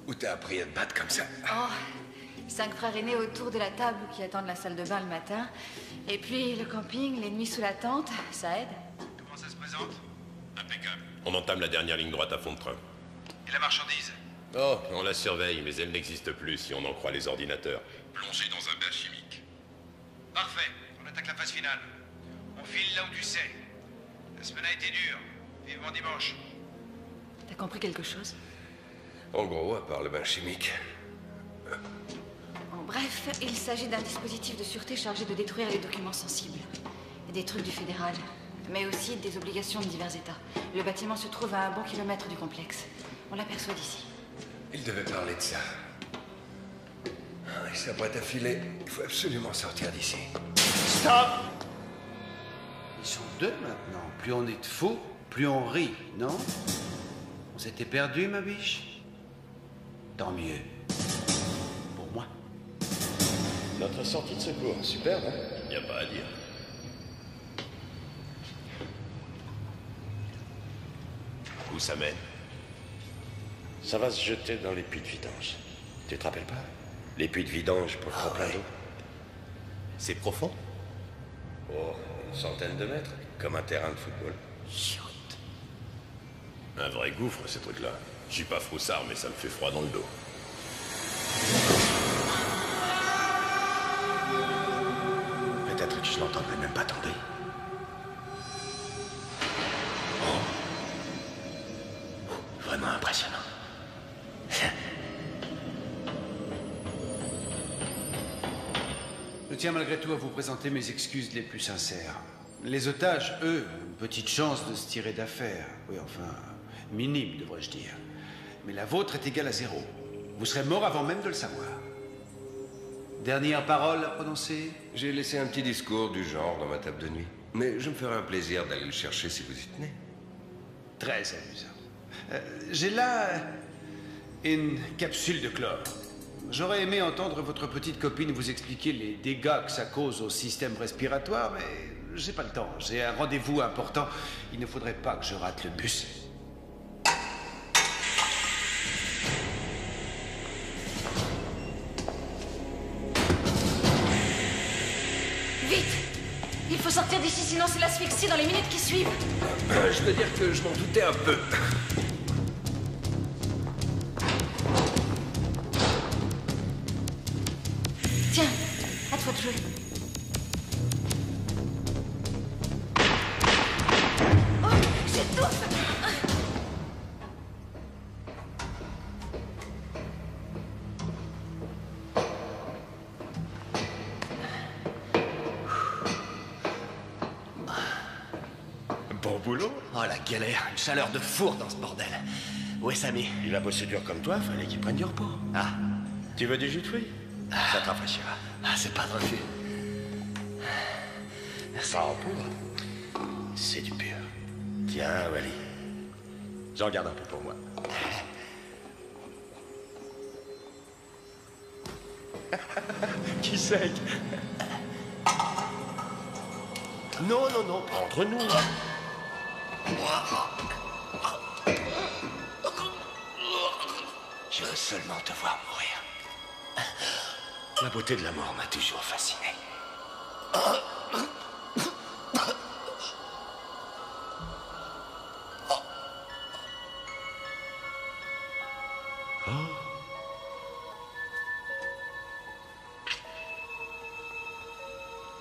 Où t'as appris à te battre comme ça? Oh, 5 frères aînés autour de la table qui attendent la salle de bain le matin. Et puis le camping, les nuits sous la tente, ça aide. Comment ça se présente? Impeccable. On entame la dernière ligne droite à fond de train. Et la marchandise? Oh, on la surveille, mais elle n'existe plus si on en croit les ordinateurs. Plongée dans un bain chimique. Parfait, on attaque la phase finale. On file là où tu sais. La semaine a été dure. Vivement dimanche. T'as compris quelque chose? En gros, à part le bain chimique. En bref, il s'agit d'un dispositif de sûreté chargé de détruire les documents sensibles. Des trucs du fédéral, mais aussi des obligations de divers États. Le bâtiment se trouve à un bon kilomètre du complexe. On l'aperçoit d'ici. Il devait parler de ça. Il s'apprête à filer. Il faut absolument sortir d'ici. Stop! Ils sont 2 maintenant. Plus on est de fous, plus on rit, non? On s'était perdu, ma biche? Tant mieux. Pour moi. Notre sortie de secours, super, hein? Y a pas à dire. Où ça mène? Ça va se jeter dans les puits de vidange. Tu te rappelles pas? Les puits de vidange pour trop plein d'eau. C'est profond? Oh, une centaine de mètres, comme un terrain de football. Un vrai gouffre, ces trucs-là. Je suis pas froussard, mais ça me fait froid dans le dos. Peut-être que je l'entendrai même pas tomber. Vraiment impressionnant. Je tiens malgré tout à vous présenter mes excuses les plus sincères. Les otages, eux, une petite chance de se tirer d'affaire. Oui, enfin, minime, devrais-je dire. Mais la vôtre est égale à 0. Vous serez mort avant même de le savoir. Dernière parole à prononcer? J'ai laissé un petit discours du genre dans ma table de nuit. Mais je me ferai un plaisir d'aller le chercher si vous y tenez. Très amusant. J'ai là une capsule de chlore. J'aurais aimé entendre votre petite copine vous expliquer les dégâts que ça cause au système respiratoire, mais j'ai pas le temps. J'ai un rendez-vous important. Il ne faudrait pas que je rate le bus. Vite! Il faut sortir d'ici, sinon c'est l'asphyxie dans les minutes qui suivent. Je veux dire que je m'en doutais un peu. Tiens, à toi de jouer. Oh, j'étouffe! Bon boulot. Oh la galère, une chaleur de four dans ce bordel. Où est Samy? Il a bossé dur comme toi, fallait qu'il prenne du repos. Ah. Tu veux du jus de fruits? Ça te rafraîchira. Ah, c'est pas de refus. Ça en poudre. C'est du pur. Tiens, Wally. J'en garde un peu pour moi. Qui c'est? Non, non, non, pas entre nous. Je veux seulement te voir mourir. La beauté de la mort m'a toujours fasciné.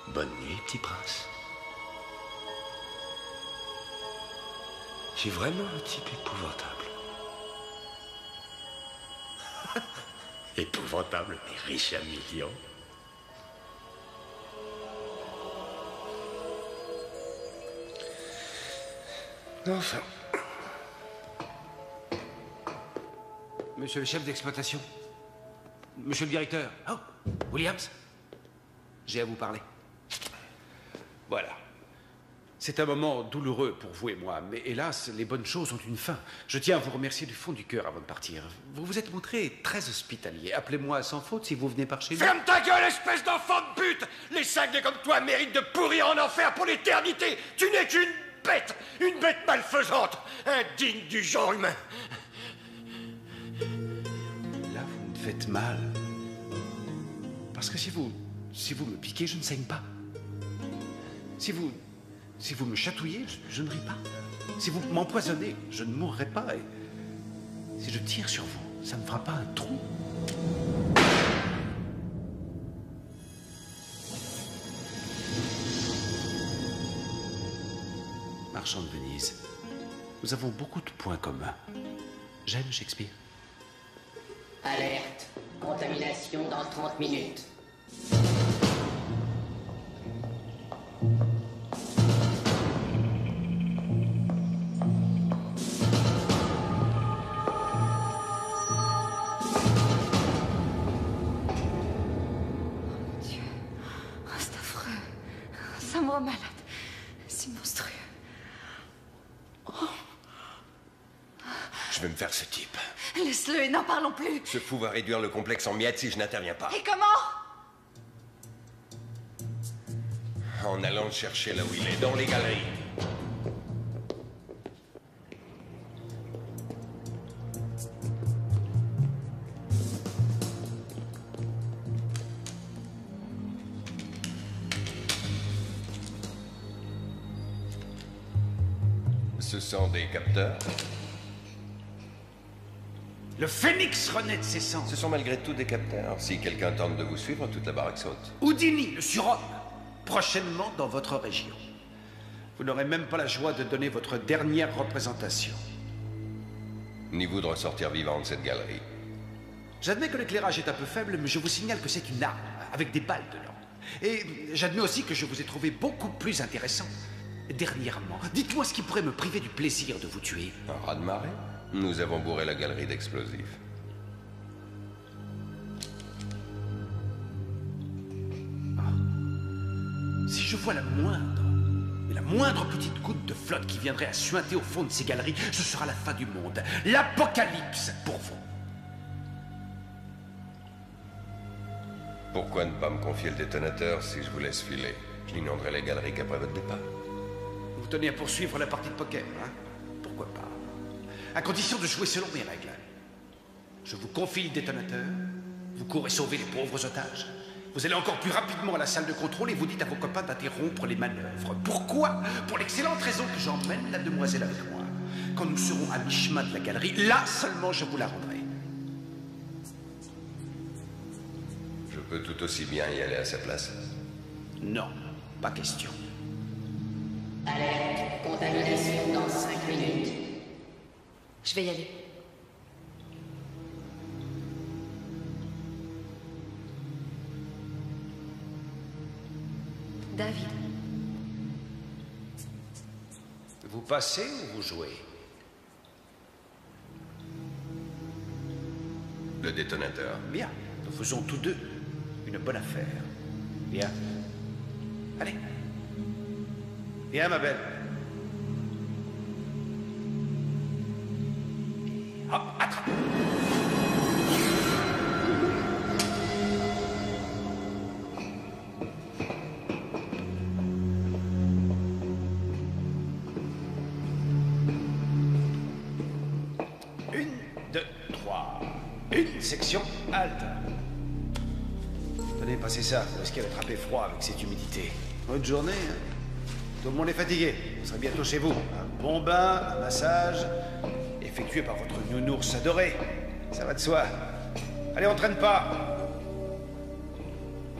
Bonne nuit, petit prince. J'ai vraiment un type épouvantable. Épouvantable, mais riche à millions. Enfin. Monsieur le chef d'exploitation. Monsieur le directeur. Oh, Williams. J'ai à vous parler. Voilà. C'est un moment douloureux pour vous et moi, mais hélas, les bonnes choses ont une fin. Je tiens à vous remercier du fond du cœur avant de partir. Vous vous êtes montré très hospitalier. Appelez-moi sans faute si vous venez par chez nous. Ferme ta gueule, espèce d'enfant de pute! Les cinglés comme toi méritent de pourrir en enfer pour l'éternité! Tu n'es qu'une bête malfaisante, indigne du genre humain! Là, vous me faites mal. Parce que si vous me piquez, je ne saigne pas. Si vous me chatouillez, je ne ris pas. Si vous m'empoisonnez, je ne mourrai pas. Et si je tire sur vous, ça ne fera pas un trou. Marchand de Venise, nous avons beaucoup de points communs. J'aime Shakespeare. Alerte. Contamination dans 30 minutes. Ça me rend malade. C'est monstrueux. Oh. Je vais me faire ce type. Laisse-le et n'en parlons plus. Ce fou va réduire le complexe en miettes si je n'interviens pas. Et comment? En allant le chercher là où il est, dans les galeries. Ce sont des capteurs. Le phénix renaît de ses cendres. Ce sont malgré tout des capteurs. Si quelqu'un tente de vous suivre, toute la baraque saute. Houdini, le surhomme, prochainement dans votre région. Vous n'aurez même pas la joie de donner votre dernière représentation. Ni vous de ressortir vivant de cette galerie. J'admets que l'éclairage est un peu faible, mais je vous signale que c'est une arme, avec des balles dedans. Et j'admets aussi que je vous ai trouvé beaucoup plus intéressant. Dernièrement, dites-moi ce qui pourrait me priver du plaisir de vous tuer. Un raz-de-marée? Nous avons bourré la galerie d'explosifs. Si je vois la moindre petite goutte de flotte qui viendrait à suinter au fond de ces galeries, ce sera la fin du monde. L'apocalypse pour vous. Pourquoi ne pas me confier le détonateur si je vous laisse filer? Je n'inonderai les galeries qu'après votre départ. Vous tenez à poursuivre la partie de poker, hein? Pourquoi pas? À condition de jouer selon mes règles. Je vous confie le détonateur, vous courez sauver les pauvres otages. Vous allez encore plus rapidement à la salle de contrôle et vous dites à vos copains d'interrompre les manœuvres. Pourquoi? Pour l'excellente raison que j'emmène la demoiselle avec moi. Quand nous serons à mi-chemin de la galerie, là seulement je vous la rendrai. Je peux tout aussi bien y aller à sa place. Non, pas question. Alerte. Contamination dans 5 minutes. Je vais y aller. David. Vous passez ou vous jouez? Le détonateur. Bien, nous faisons tous deux une bonne affaire. Bien. Allez. Viens, ma belle. Hop, attrape. section, halte. Tenez, passez ça, vous risquez d'attraper froid avec cette humidité. Bonne journée, hein. Tout le monde est fatigué, vous serez bientôt chez vous. Un bon bain, un massage, effectué par votre nounours adoré. Ça va de soi. Allez, on traîne pas.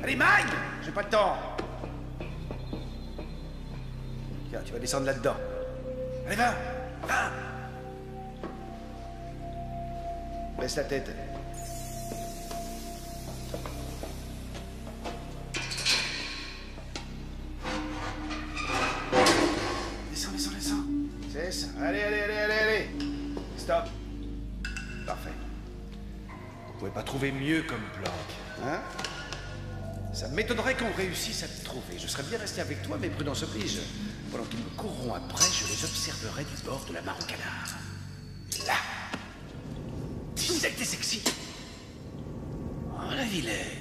Allez, Mike! J'ai pas le temps. Tiens, tu vas descendre là-dedans. Allez, va! Va! Baisse la tête. Descends, descends, descends. C'est ça. Allez, allez, allez, allez, allez. Stop. Parfait. Vous pouvez pas trouver mieux comme planque, hein? Ça m'étonnerait qu'on réussisse à te trouver. Je serais bien resté avec toi, mais prudence oblige. Pendant qu'ils me courront après, je les observerai du bord de la mare au canard. Là. Tu disais que t'es sexy. Oh, la vilaine.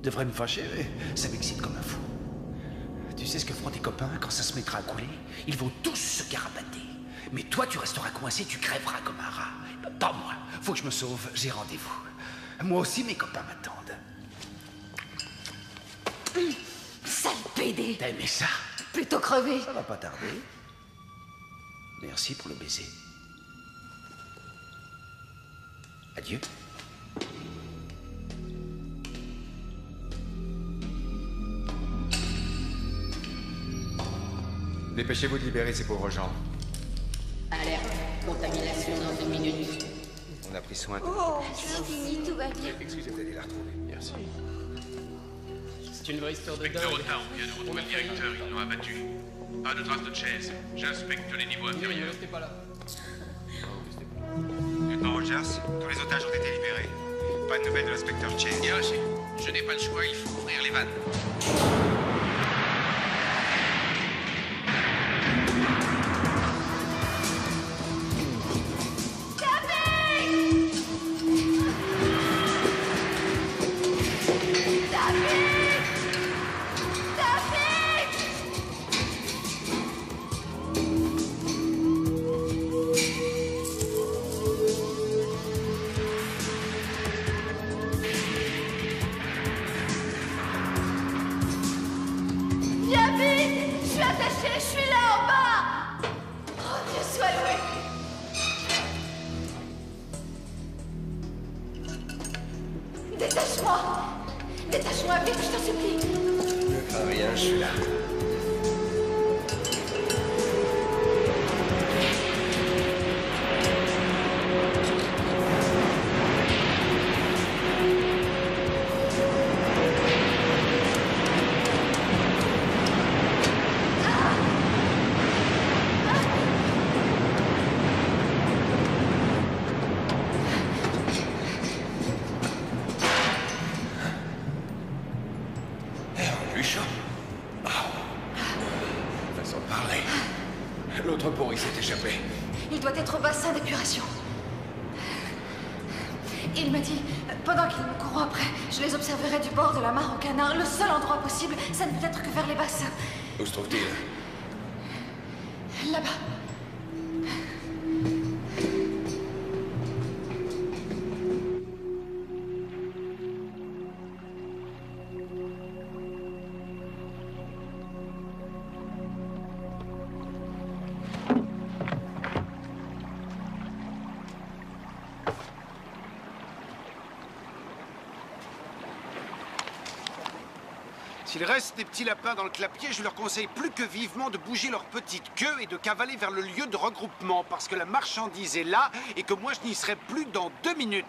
Devrait me fâcher, mais ça m'excite comme un fou. Tu sais ce que feront tes copains quand ça se mettra à couler? Ils vont tous se carapater. Mais toi, tu resteras coincé, tu crèveras comme un rat. Pas moi. Faut que je me sauve, j'ai rendez-vous. Moi aussi, mes copains m'attendent. Sale pédé! T'as aimé ça? Plutôt crevé. Ça va pas tarder. Merci pour le baiser. Adieu. Dépêchez-vous de libérer ces pauvres gens. Alerte, contamination dans 1 minute. On a pris soin de... Oh, c'est fini, tout va bien. Excusez-moi d'aller la retrouver. Merci. C'est une vraie histoire de dingue. Inspecteur Otard, on vient de retrouver le directeur, ils l'ont abattu. Pas de traces de chaise. J'inspecte les niveaux inférieurs. Restez pas là. Lieutenant Rogers, tous les otages ont été libérés. Pas de nouvelles de l'inspecteur Chase. Bien reçu. Je n'ai pas le choix, il faut ouvrir les vannes. Viens vite! Je suis attachée, je suis là en bas! Oh, Dieu soit loué! Détache-moi! Détache-moi vite, je t'en supplie! Ne crains rien, je suis là. Lui chaud. Oh. Façon de parler. L'autre pourri s'est échappé. Il doit être au bassin d'épuration. Il m'a dit, pendant qu'ils me courront après, je les observerai du bord de la mare au canard. Le seul endroit possible, ça ne peut être que vers les bassins. Où se trouve-t-il? Là-bas. S'il reste des petits lapins dans le clapier, je leur conseille plus que vivement de bouger leur petite queue et de cavaler vers le lieu de regroupement, parce que la marchandise est là et que moi je n'y serai plus dans 2 minutes.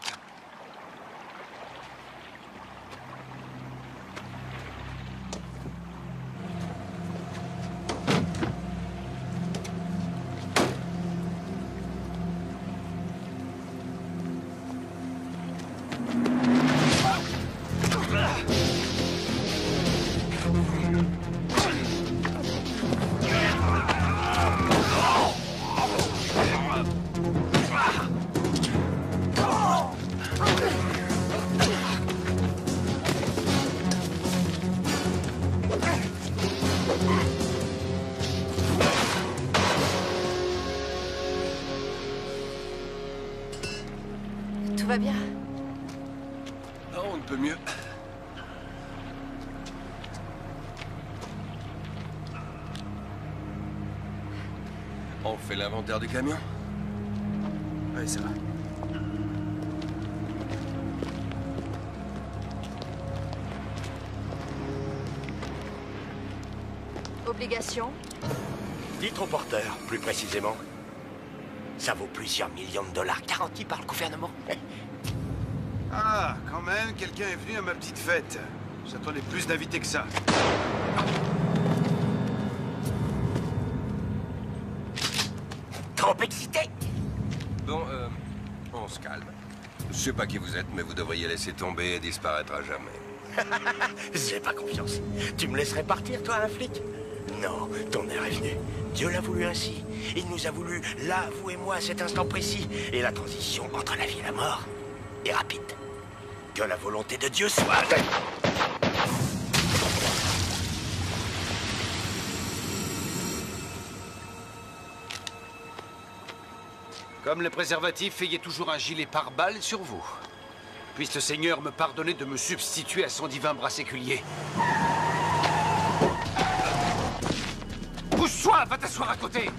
Tout va bien? peu mieux. On fait l'inventaire du camion? Oui, ça va. Obligation? Dites au porteur, plus précisément. Ça vaut plusieurs millions de dollars, garantis par le gouvernement. Ah, quand même, quelqu'un est venu à ma petite fête. J'attendais plus d'invités que ça. Trop excité? Bon, on se calme. Je sais pas qui vous êtes, mais vous devriez laisser tomber et disparaître à jamais. J'ai pas confiance. Tu me laisserais partir, toi, un flic? Non, ton heure est venue. Dieu l'a voulu ainsi. Il nous a voulu, là, vous et moi, à cet instant précis. Et la transition entre la vie et la mort est rapide. Que la volonté de Dieu soit... Comme les préservatifs, ayez toujours un gilet pare-balles sur vous. Puisse le Seigneur me pardonner de me substituer à son divin bras séculier. Pousse-toi, va t'asseoir à côté.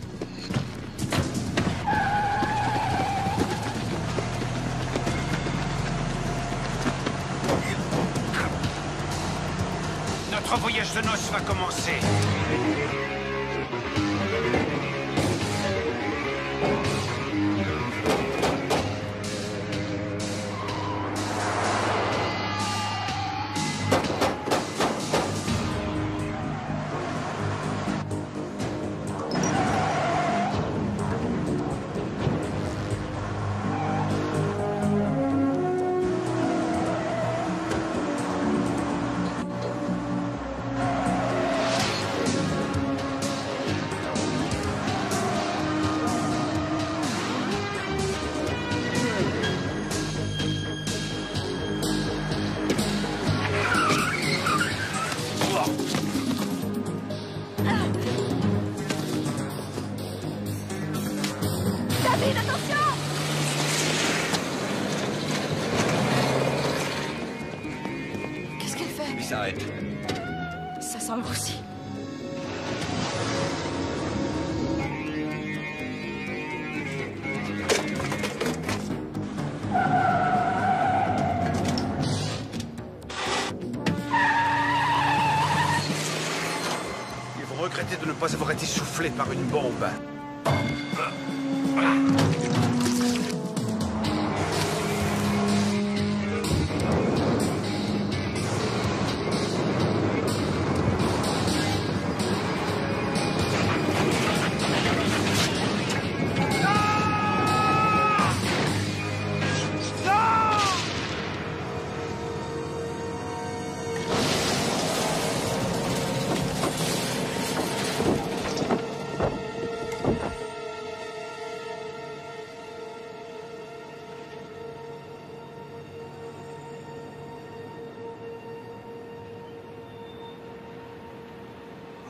Notre voyage de noces va commencer. David, attention! Qu'est-ce qu'elle fait? Il s'arrête. Ça sent le roussi. Ils vont regretter de ne pas avoir été soufflés par une bombe.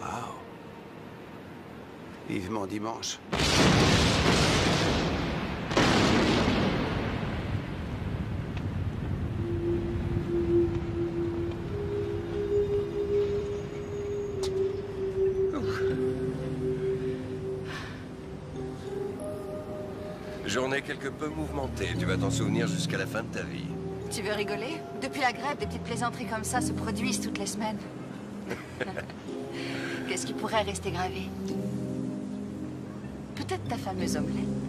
Wow. Vivement dimanche. Journée quelque peu mouvementée. Tu vas t'en souvenir jusqu'à la fin de ta vie. Tu veux rigoler? Depuis la grève, des petites plaisanteries comme ça se produisent toutes les semaines. Qu'est-ce qui pourrait rester gravé? Peut-être ta fameuse omelette.